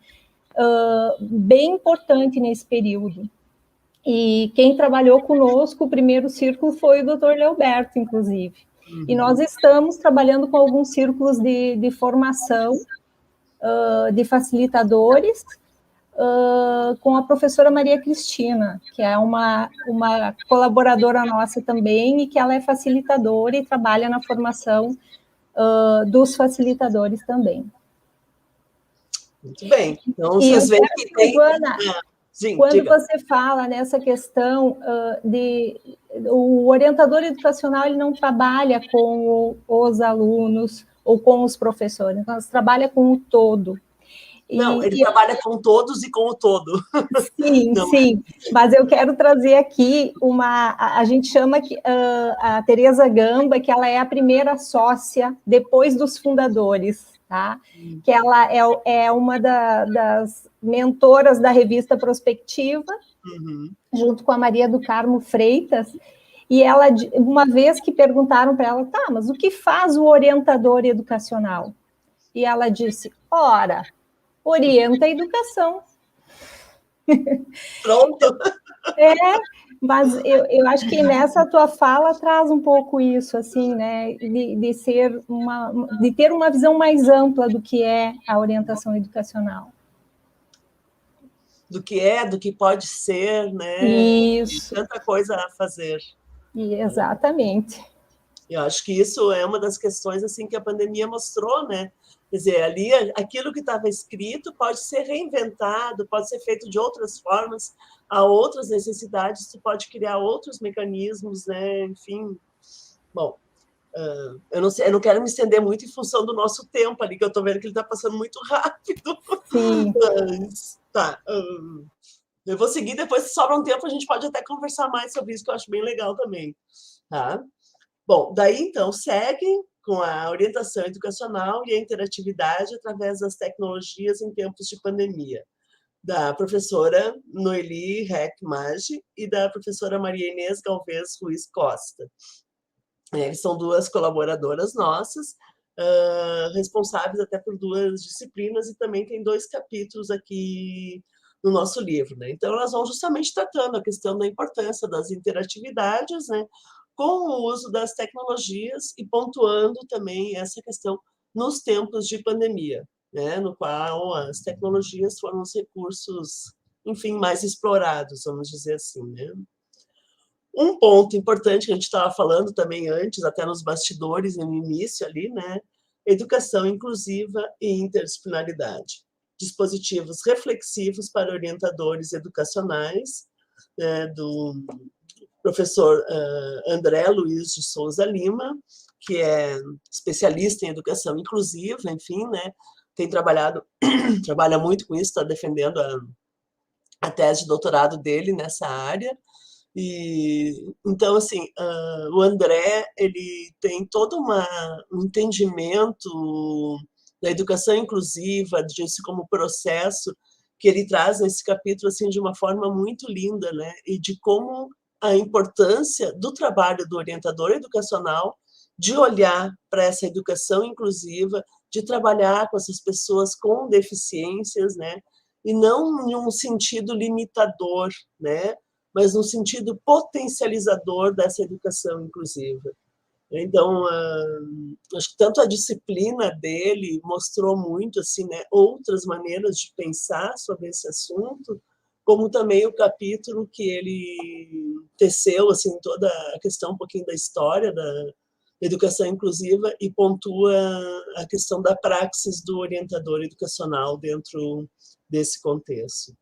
bem importante nesse período. E quem trabalhou conosco, o primeiro círculo, foi o Dr. Leoberto, inclusive. E nós estamos trabalhando com alguns círculos de formação de facilitadores, com a professora Maria Cristina, que é uma colaboradora nossa também, e que ela é facilitadora e trabalha na formação dos facilitadores também. Muito bem. Então, vocês veem que tem... Silvana, sim, quando diga. você fala nessa questão o orientador educacional, ele não trabalha com os alunos ou com os professores, nós trabalha com o todo. Não, ele trabalha com todos e com o todo. Sim, não, sim, mas eu quero trazer aqui a gente chama que a Teresa Gamba, que ela é a primeira sócia depois dos fundadores, tá? Que ela é uma das mentoras da revista Prospectiva, junto com a Maria do Carmo Freitas, e ela, uma vez que perguntaram para ela, tá, mas o que faz o orientador educacional? E ela disse, ora, orienta a educação. Pronto. Mas eu acho que nessa tua fala traz um pouco isso, assim, né, de ter uma visão mais ampla do que é a orientação educacional. Do que pode ser, né? Isso. E tanta coisa a fazer. Exatamente. Eu acho que isso é uma das questões assim que a pandemia mostrou, né? Quer dizer, ali aquilo que estava escrito pode ser reinventado, pode ser feito de outras formas, há outras necessidades, tu pode criar outros mecanismos, né? Enfim, bom, eu não sei, eu não quero me estender muito em função do nosso tempo ali, que eu estou vendo que ele está passando muito rápido. Sim. Mas, tá. Eu vou seguir, depois se sobra um tempo a gente pode até conversar mais sobre isso, que eu acho bem legal também, tá? Bom, daí, então, segue com a orientação educacional e a interatividade através das tecnologias em tempos de pandemia, da professora Noeli Rec Maggi e da professora Maria Inês Galvez Ruiz Costa. Eles são duas colaboradoras nossas, responsáveis até por duas disciplinas, e também tem 2 capítulos aqui no nosso livro, né? Então, elas vão justamente tratando a questão da importância das interatividades, né, com o uso das tecnologias e pontuando também essa questão nos tempos de pandemia, né, no qual as tecnologias foram os recursos, enfim, mais explorados, vamos dizer assim, né? Um ponto importante que a gente estava falando também antes, até nos bastidores, no início ali, né? Educação inclusiva e interdisciplinaridade. Dispositivos reflexivos para orientadores educacionais, do professor André Luiz de Souza Lima, que é especialista em educação inclusiva, enfim, né? Trabalha muito com isso, está defendendo a tese de doutorado dele nessa área. E então, assim, o André, ele tem todo um entendimento da educação inclusiva, disso como processo, que ele traz nesse capítulo assim de uma forma muito linda, né? E de como a importância do trabalho do orientador educacional de olhar para essa educação inclusiva, de trabalhar com essas pessoas com deficiências, né? E não em um sentido limitador, né? Mas no sentido potencializador dessa educação inclusiva. Então, acho que tanto a disciplina dele mostrou muito assim, né, outras maneiras de pensar sobre esse assunto, como também o capítulo que ele teceu assim, toda a questão um pouquinho da história da educação inclusiva e pontua a questão da praxis do orientador educacional dentro desse contexto.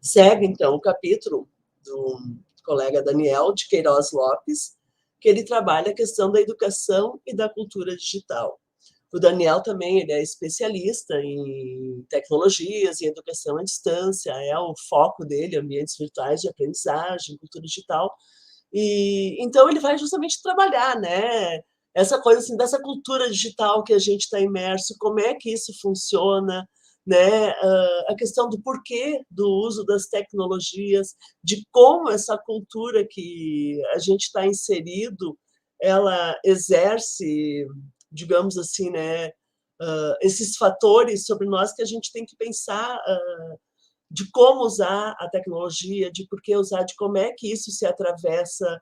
Segue, então, o capítulo do colega Daniel de Queiroz Lopes, que ele trabalha a questão da educação e da cultura digital. O Daniel também ele é especialista em tecnologias e educação à distância, é o foco dele, ambientes virtuais de aprendizagem, cultura digital. E então ele vai justamente trabalhar, né, essa coisa assim, dessa cultura digital que a gente está imerso, como é que isso funciona, né, a questão do porquê do uso das tecnologias, de como essa cultura que a gente está inserido, ela exerce, digamos assim, né, esses fatores sobre nós que a gente tem que pensar de como usar a tecnologia, de por que usar, de como é que isso se atravessa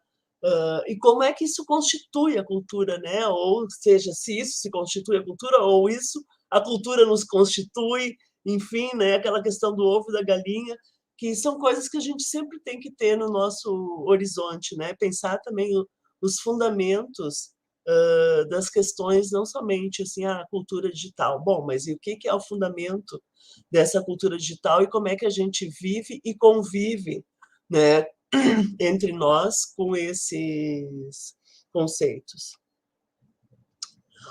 e como é que isso constitui a cultura, né? Ou seja, se isso se constitui a cultura, ou isso, a cultura nos constitui, enfim, né? Aquela questão do ovo e da galinha, que são coisas que a gente sempre tem que ter no nosso horizonte, né? Pensar também os fundamentos das questões, não somente assim, a cultura digital. Bom, mas e o que é o fundamento dessa cultura digital e como é que a gente vive e convive, né, entre nós com esses conceitos.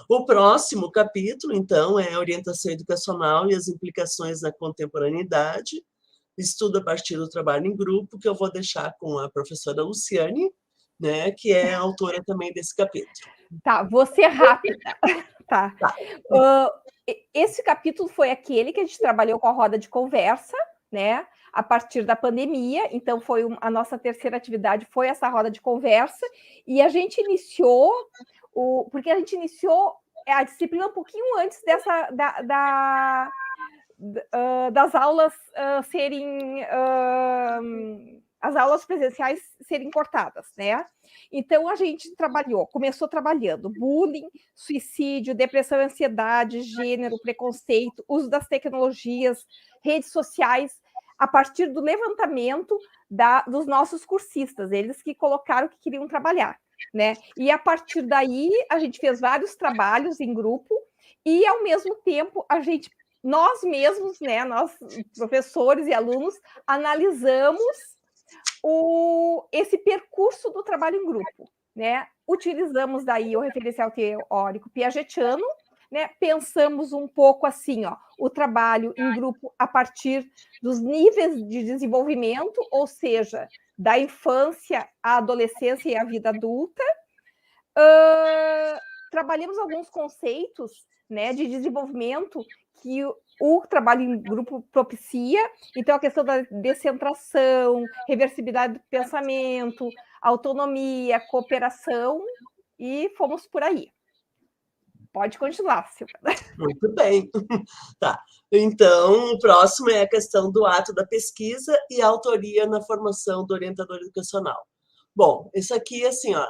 O próximo capítulo, então, é orientação educacional e as implicações na contemporaneidade, estudo a partir do trabalho em grupo, que eu vou deixar com a professora Luciane, né, que é a autora também desse capítulo. Tá, vou ser rápida. Tá. Esse capítulo foi aquele que a gente trabalhou com a roda de conversa, né? A partir da pandemia, então foi a nossa terceira atividade, foi essa roda de conversa, e a gente iniciou, porque a gente iniciou a disciplina um pouquinho antes das aulas serem... as aulas presenciais serem cortadas, né? Então, a gente começou trabalhando bullying, suicídio, depressão, ansiedade, gênero, preconceito, uso das tecnologias, redes sociais, a partir do levantamento dos nossos cursistas, eles que colocaram que queriam trabalhar, né? E a partir daí, a gente fez vários trabalhos em grupo e, ao mesmo tempo, nós mesmos, né, nós, professores e alunos, analisamos esse percurso do trabalho em grupo, né? Utilizamos daí o referencial teórico piagetiano, né? Pensamos um pouco assim, ó, o trabalho em grupo a partir dos níveis de desenvolvimento, ou seja, da infância à adolescência e à vida adulta. Trabalhamos alguns conceitos, né, de desenvolvimento que o trabalho em grupo propicia, então a questão da descentração, reversibilidade do pensamento, autonomia, cooperação, e fomos por aí. Pode continuar, Silvia. Muito bem. Tá. Então, o próximo é a questão do ato da pesquisa e a autoria na formação do orientador educacional. Bom, isso aqui, assim, ó,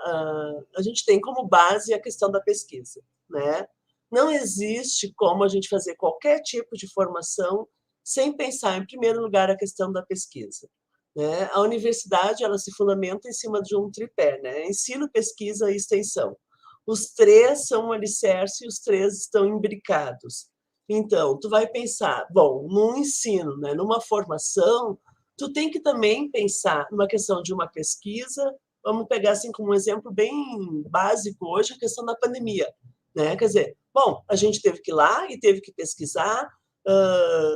a gente tem como base a questão da pesquisa, né? Não existe como a gente fazer qualquer tipo de formação sem pensar, em primeiro lugar, a questão da pesquisa, né? A universidade, ela se fundamenta em cima de um tripé, né? Ensino, pesquisa e extensão. Os três são um alicerce e os três estão imbricados. Então, tu vai pensar, bom, no ensino, né, numa formação, tu tem que também pensar numa questão de uma pesquisa. Vamos pegar assim como um exemplo bem básico hoje, a questão da pandemia, né? Quer dizer, bom, a gente teve que ir lá e teve que pesquisar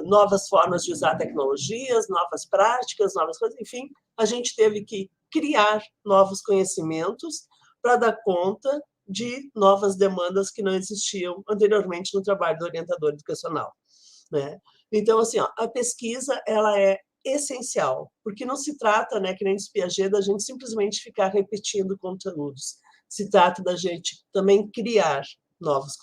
novas formas de usar tecnologias, novas práticas, novas coisas, enfim, a gente teve que criar novos conhecimentos para dar conta de novas demandas que não existiam anteriormente no trabalho do orientador educacional, né? Então, assim, ó, a pesquisa, ela é essencial, porque não se trata, né, que nem diz Piaget, da gente simplesmente ficar repetindo conteúdos. Se trata da gente também criar novos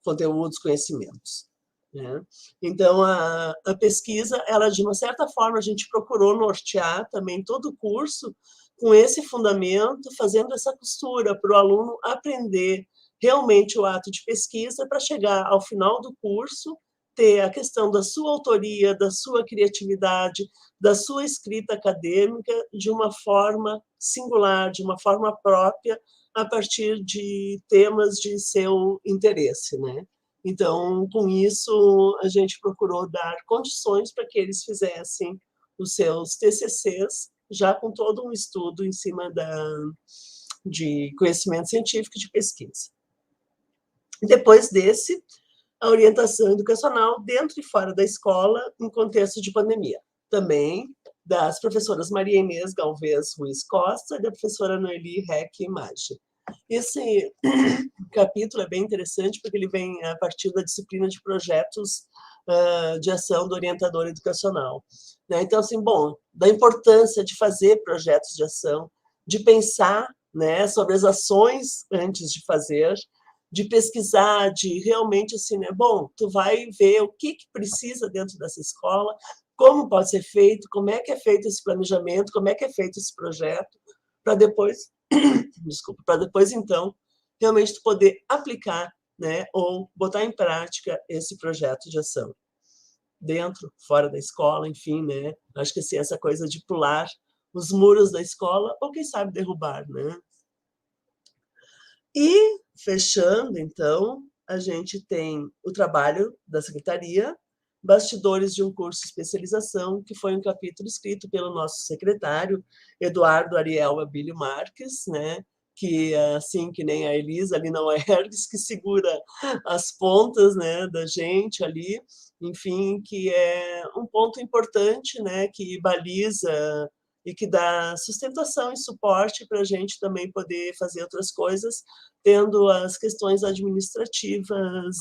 conteúdos, conhecimentos, né? Então, a pesquisa, ela, de uma certa forma, a gente procurou nortear também todo o curso com esse fundamento, fazendo essa costura para o aluno aprender realmente o ato de pesquisa para chegar ao final do curso, ter a questão da sua autoria, da sua criatividade, da sua escrita acadêmica de uma forma singular, de uma forma própria, a partir de temas de seu interesse, né? Então, com isso, a gente procurou dar condições para que eles fizessem os seus TCCs, já com todo um estudo em cima de conhecimento científico e de pesquisa. Depois desse, a orientação educacional dentro e fora da escola, em contexto de pandemia. Também das professoras Maria Inês Galvez Ruiz Costa e da professora Noeli Reck Maggi. Esse capítulo é bem interessante porque ele vem a partir da disciplina de projetos de ação do orientador educacional, né? Então, assim, bom, da importância de fazer projetos de ação, de pensar, né, sobre as ações antes de fazer, de pesquisar, de realmente, assim, né, bom, tu vai ver o que precisa dentro dessa escola, como pode ser feito, como é que é feito esse planejamento, como é que é feito esse projeto, para depois, desculpa, para depois, então, realmente poder aplicar, né, ou botar em prática esse projeto de ação. Dentro, fora da escola, enfim, né? Acho que assim, essa coisa de pular os muros da escola, ou quem sabe derrubar, né? E, fechando, então, a gente tem o trabalho da Secretaria, Bastidores de um Curso de Especialização, que foi um capítulo escrito pelo nosso secretário, Eduardo Ariel Abílio Marques, né? Que, assim, que nem a Elisa ali não é Hermes, que segura as pontas, né, da gente ali, enfim, que é um ponto importante, né, que baliza e que dá sustentação e suporte para a gente também poder fazer outras coisas, tendo as questões administrativas,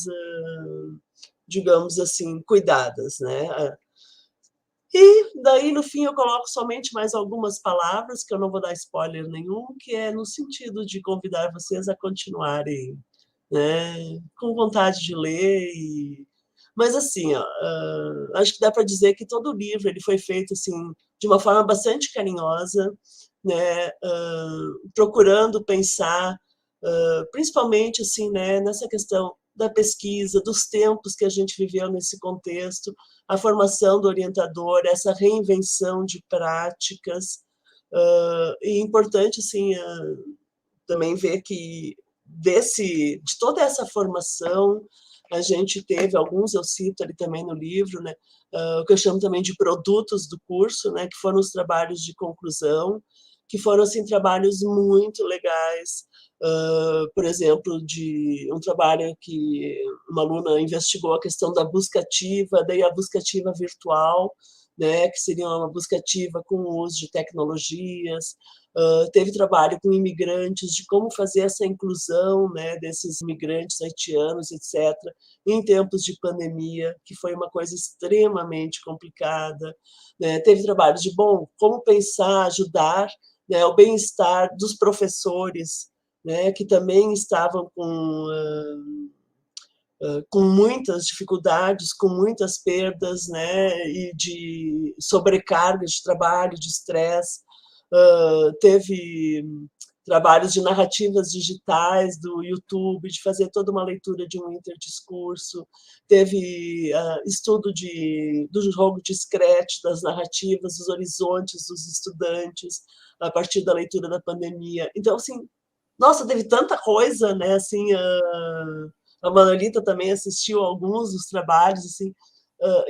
digamos assim, cuidadas, né? E daí, no fim, eu coloco somente mais algumas palavras, que eu não vou dar spoiler nenhum, que é no sentido de convidar vocês a continuarem, né, com vontade de ler. Mas, assim, ó, acho que dá para dizer que todo o livro ele foi feito assim, de uma forma bastante carinhosa, né, procurando pensar, principalmente assim, né, nessa questão da pesquisa, dos tempos que a gente viveu nesse contexto, a formação do orientador, essa reinvenção de práticas. E é importante assim, também ver que de toda essa formação, a gente teve alguns, eu cito ali também no livro, né, o que eu chamo também de produtos do curso, né, que foram os trabalhos de conclusão, que foram assim, trabalhos muito legais. Por exemplo, de um trabalho que uma aluna investigou a questão da busca ativa, daí a busca ativa virtual, né, que seria uma busca ativa com o uso de tecnologias. Teve trabalho com imigrantes, de como fazer essa inclusão, né, desses imigrantes haitianos, etc., em tempos de pandemia, que foi uma coisa extremamente complicada. Né? Teve trabalho de, como pensar, ajudar, né, o bem-estar dos professores, né, que também estavam com muitas dificuldades, com muitas perdas, né, e de sobrecarga de trabalho, de estresse. Teve trabalhos de narrativas digitais do YouTube, de fazer toda uma leitura de um interdiscurso, teve estudo do jogo de Scratch, das narrativas, dos horizontes dos estudantes, a partir da leitura da pandemia. Então, assim, nossa, teve tanta coisa, né, assim, a Manolita também assistiu a alguns dos trabalhos, assim,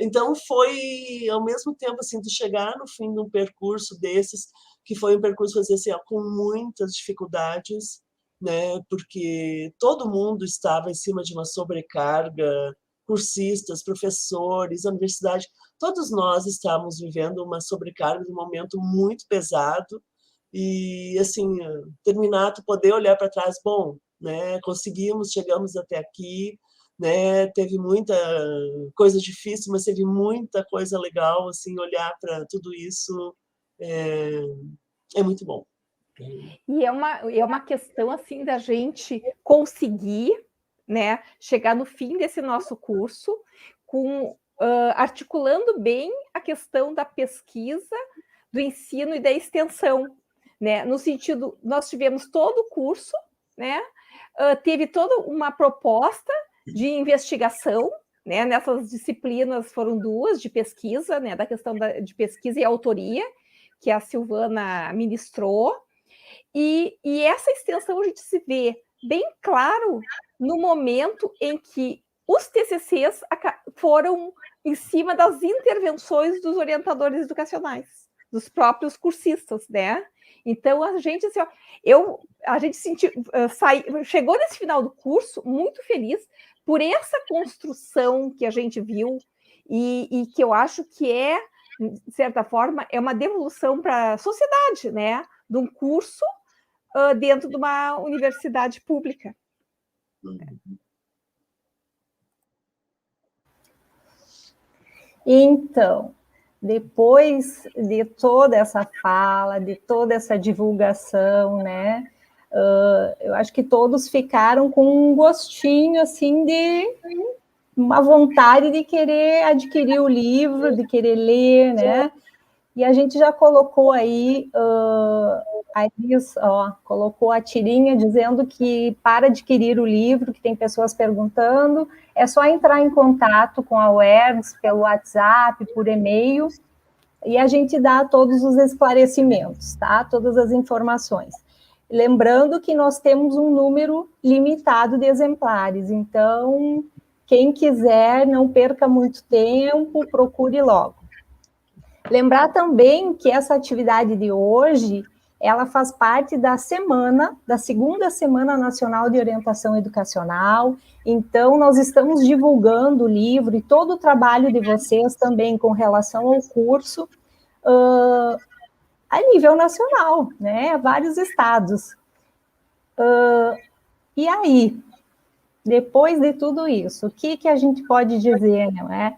então foi, ao mesmo tempo, assim, de chegar no fim de um percurso desses, que foi um percurso, assim, com muitas dificuldades, né, porque todo mundo estava em cima de uma sobrecarga, cursistas, professores, a universidade, todos nós estávamos vivendo uma sobrecarga de um momento muito pesado, e, assim, terminar, tu poder olhar para trás, né, conseguimos, chegamos até aqui, né, teve muita coisa difícil, mas teve muita coisa legal, assim, olhar para tudo isso é muito bom. E é uma questão, assim, da gente conseguir, né, chegar no fim desse nosso curso articulando bem a questão da pesquisa, do ensino e da extensão, né? No sentido, nós tivemos todo o curso, né? Teve toda uma proposta de investigação, né? Nessas disciplinas foram duas de pesquisa, né? Da questão de pesquisa e autoria, que a Silvana ministrou, e essa extensão a gente se vê bem claro no momento em que os TCCs foram em cima das intervenções dos orientadores educacionais, dos próprios cursistas, né? Então, a gente, assim, a gente chegou nesse final do curso muito feliz por essa construção que a gente viu e que eu acho que de certa forma, é uma devolução para a sociedade, né? De um curso dentro de uma universidade pública. Então, depois de toda essa fala, de toda essa divulgação, né, eu acho que todos ficaram com um gostinho, assim, uma vontade de querer adquirir o livro, de querer ler, né? E a gente já colocou aí, a Iris, colocou a tirinha dizendo que para adquirir o livro, que tem pessoas perguntando, é só entrar em contato com a UERGS pelo WhatsApp, por e-mail, e a gente dá todos os esclarecimentos, tá? Todas as informações. Lembrando que nós temos um número limitado de exemplares, então, quem quiser, não perca muito tempo, procure logo. Lembrar também que essa atividade de hoje, ela faz parte da segunda Semana Nacional de Orientação Educacional, então nós estamos divulgando o livro e todo o trabalho de vocês também com relação ao curso a nível nacional, né, vários estados. E aí, depois de tudo isso, o que a gente pode dizer, não é?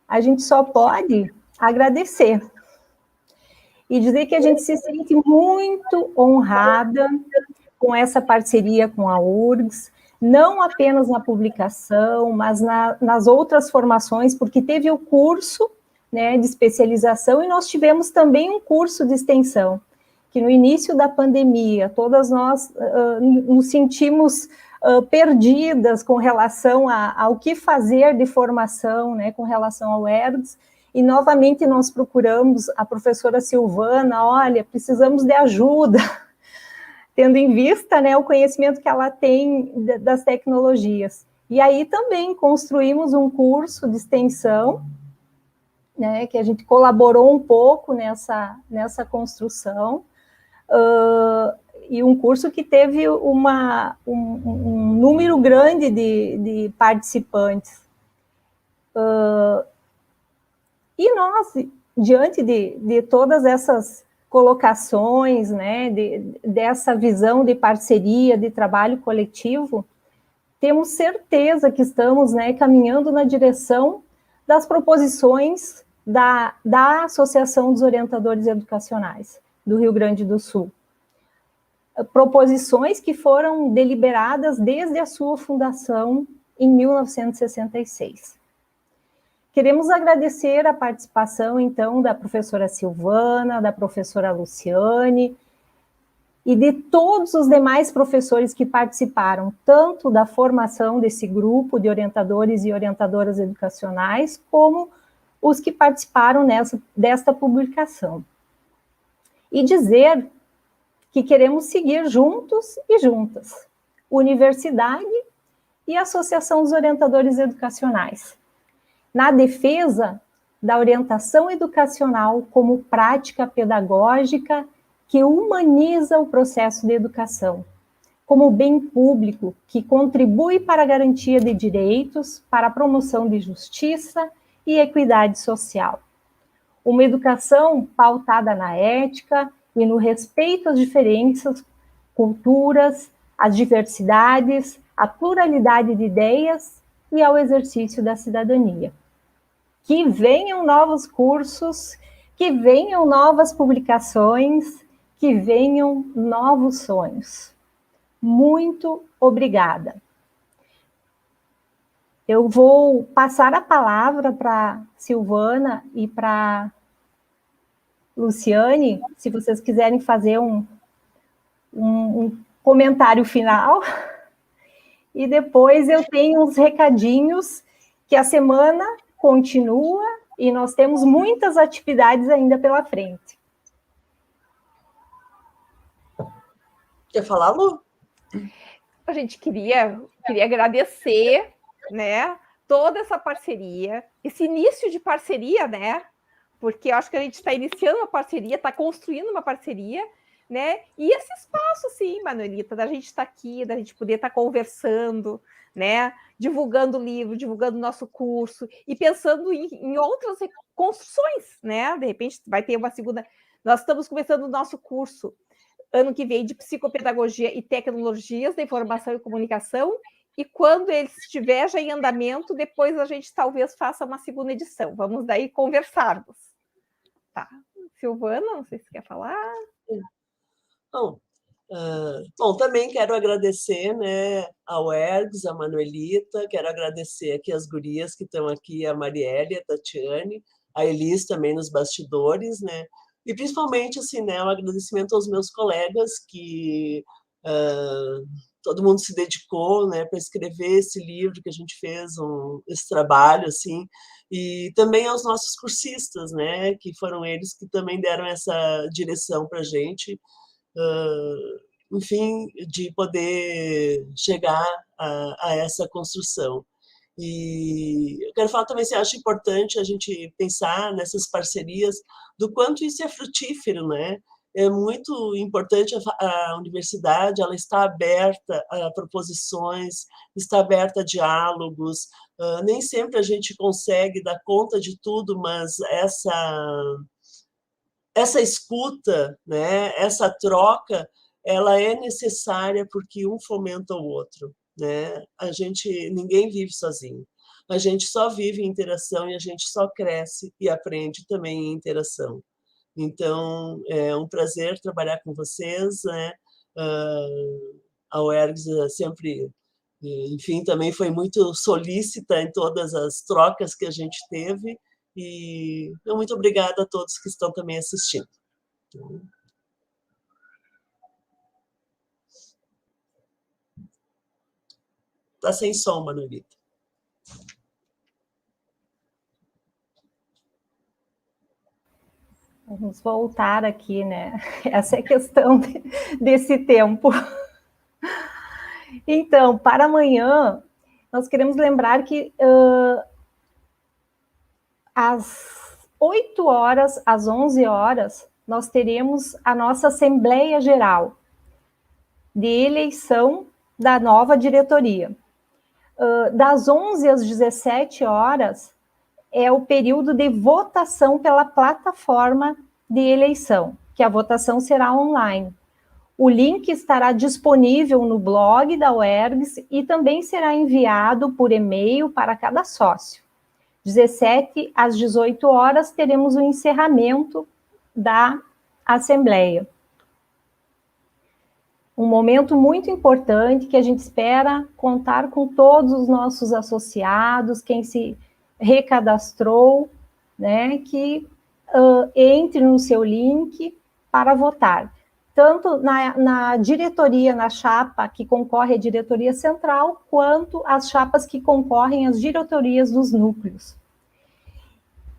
A gente só pode agradecer e dizer que a gente se sente muito honrada com essa parceria com a URGS, não apenas na publicação, mas nas outras formações, porque teve o curso, né, de especialização e nós tivemos também um curso de extensão, que no início da pandemia, todas nós nos sentimos perdidas com relação ao que fazer de formação, né, com relação ao UERGS, e novamente nós procuramos a professora Silvana, olha, precisamos de ajuda, tendo em vista, né, o conhecimento que ela tem das tecnologias. E aí também construímos um curso de extensão, né, que a gente colaborou um pouco nessa construção, e um curso que teve um número grande de participantes. E nós, diante de todas essas colocações, né, dessa visão de parceria, de trabalho coletivo, temos certeza que estamos, né, caminhando na direção das proposições da Associação dos Orientadores Educacionais do Rio Grande do Sul. Proposições que foram deliberadas desde a sua fundação em 1966. Queremos agradecer a participação, então, da professora Silvana, da professora Luciane, e de todos os demais professores que participaram, tanto da formação desse grupo de orientadores e orientadoras educacionais, como os que participaram desta publicação. E dizer que queremos seguir juntos e juntas, universidade e Associação dos Orientadores Educacionais, na defesa da orientação educacional como prática pedagógica que humaniza o processo de educação, como bem público que contribui para a garantia de direitos, para a promoção de justiça e equidade social. Uma educação pautada na ética e no respeito às diferenças, culturas, às diversidades, à pluralidade de ideias e ao exercício da cidadania. Que venham novos cursos, que venham novas publicações, que venham novos sonhos. Muito obrigada. Eu vou passar a palavra para Silvana e para Luciane, se vocês quiserem fazer um comentário final. E depois eu tenho uns recadinhos que a semana continua e nós temos muitas atividades ainda pela frente. Quer falar, Lu? A gente queria agradecer, né, toda essa parceria, esse início de parceria, né, porque eu acho que a gente está iniciando uma parceria, está construindo uma parceria, né, e esse espaço, sim, Manuelita, da gente estar aqui, da gente poder estar conversando, né, divulgando o livro, divulgando o nosso curso, e pensando em outras construções, né, de repente vai ter uma segunda... Nós estamos começando o nosso curso ano que vem de Psicopedagogia e Tecnologias da Informação e Comunicação, e quando ele estiver já em andamento, depois a gente talvez faça uma segunda edição. Vamos daí conversarmos. Tá. Silvana, não sei se quer falar. Bom, Bom, também quero agradecer, né, ao Ergs, a Manuelita, quero agradecer aqui as gurias que estão aqui, a Marielle, a Tatiane, a Elis também nos bastidores, né, e principalmente, assim, né, um agradecimento aos meus colegas que todo mundo se dedicou, né, para escrever esse livro que a gente fez, esse trabalho, assim, e também aos nossos cursistas, né, que foram eles que também deram essa direção para a gente, enfim, de poder chegar a essa construção. E eu quero falar também, se acho importante a gente pensar nessas parcerias, do quanto isso é frutífero, né? É muito importante a universidade, ela está aberta a proposições, está aberta a diálogos, nem sempre a gente consegue dar conta de tudo, mas essa escuta, né, essa troca, ela é necessária porque um fomenta o outro, né? Ninguém vive sozinho. A gente só vive em interação e a gente só cresce e aprende também em interação. Então, é um prazer trabalhar com vocês, né? A UERGS sempre, enfim, também foi muito solícita em todas as trocas que a gente teve, e muito obrigada a todos que estão também assistindo. Está sem som, Manuelita. Vamos voltar aqui, né? Essa é a questão desse tempo. Então, para amanhã, nós queremos lembrar que às 8 horas, às 11 horas, nós teremos a nossa Assembleia Geral de eleição da nova diretoria. Das 11 às 17 horas é o período de votação pela plataforma de eleição, que a votação será online. O link estará disponível no blog da UERGS e também será enviado por e-mail para cada sócio. 17 às 18 horas teremos o encerramento da Assembleia. Um momento muito importante que a gente espera contar com todos os nossos associados, quem se recadastrou, né, que entre no seu link para votar. Tanto na diretoria, na chapa que concorre à diretoria central, quanto as chapas que concorrem às diretorias dos núcleos.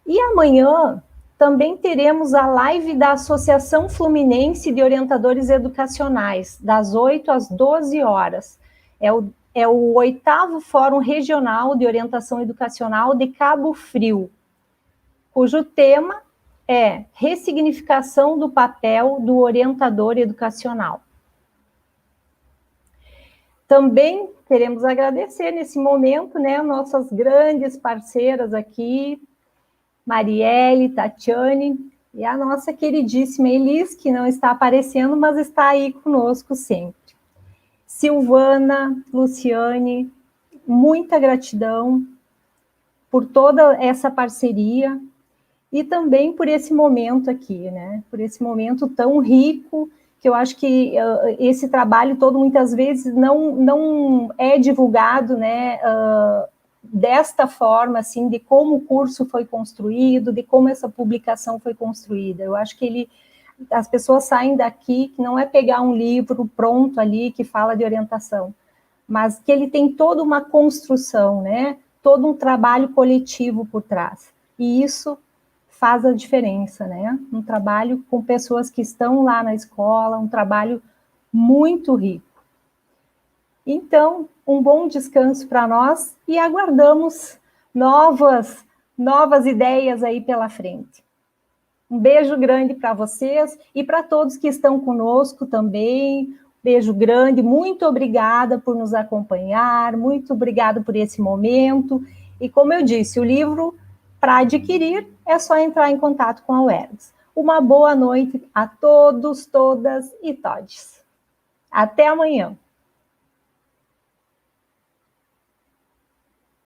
E amanhã também teremos a live da Associação Fluminense de Orientadores Educacionais, das 8 às 12 horas. É o 8º Fórum Regional de Orientação Educacional de Cabo Frio, cujo tema é ressignificação do papel do orientador educacional. Também queremos agradecer nesse momento, né, nossas grandes parceiras aqui, Marielle, Tatiane e a nossa queridíssima Elis, que não está aparecendo, mas está aí conosco sempre. Silvana, Luciane, muita gratidão por toda essa parceria e também por esse momento aqui, né? Por esse momento tão rico, que eu acho que esse trabalho todo muitas vezes não é divulgado, né? Desta forma, assim, de como o curso foi construído, de como essa publicação foi construída. Eu acho que as pessoas saem daqui, que não é pegar um livro pronto ali, que fala de orientação, mas que ele tem toda uma construção, né? Todo um trabalho coletivo por trás. E isso faz a diferença, né? Um trabalho com pessoas que estão lá na escola, um trabalho muito rico. Então, um bom descanso para nós e aguardamos novas ideias aí pela frente. Um beijo grande para vocês e para todos que estão conosco também. Beijo grande, muito obrigada por nos acompanhar, muito obrigada por esse momento. E como eu disse, o livro, para adquirir, é só entrar em contato com a UERGS. Uma boa noite a todos, todas e todes. Até amanhã.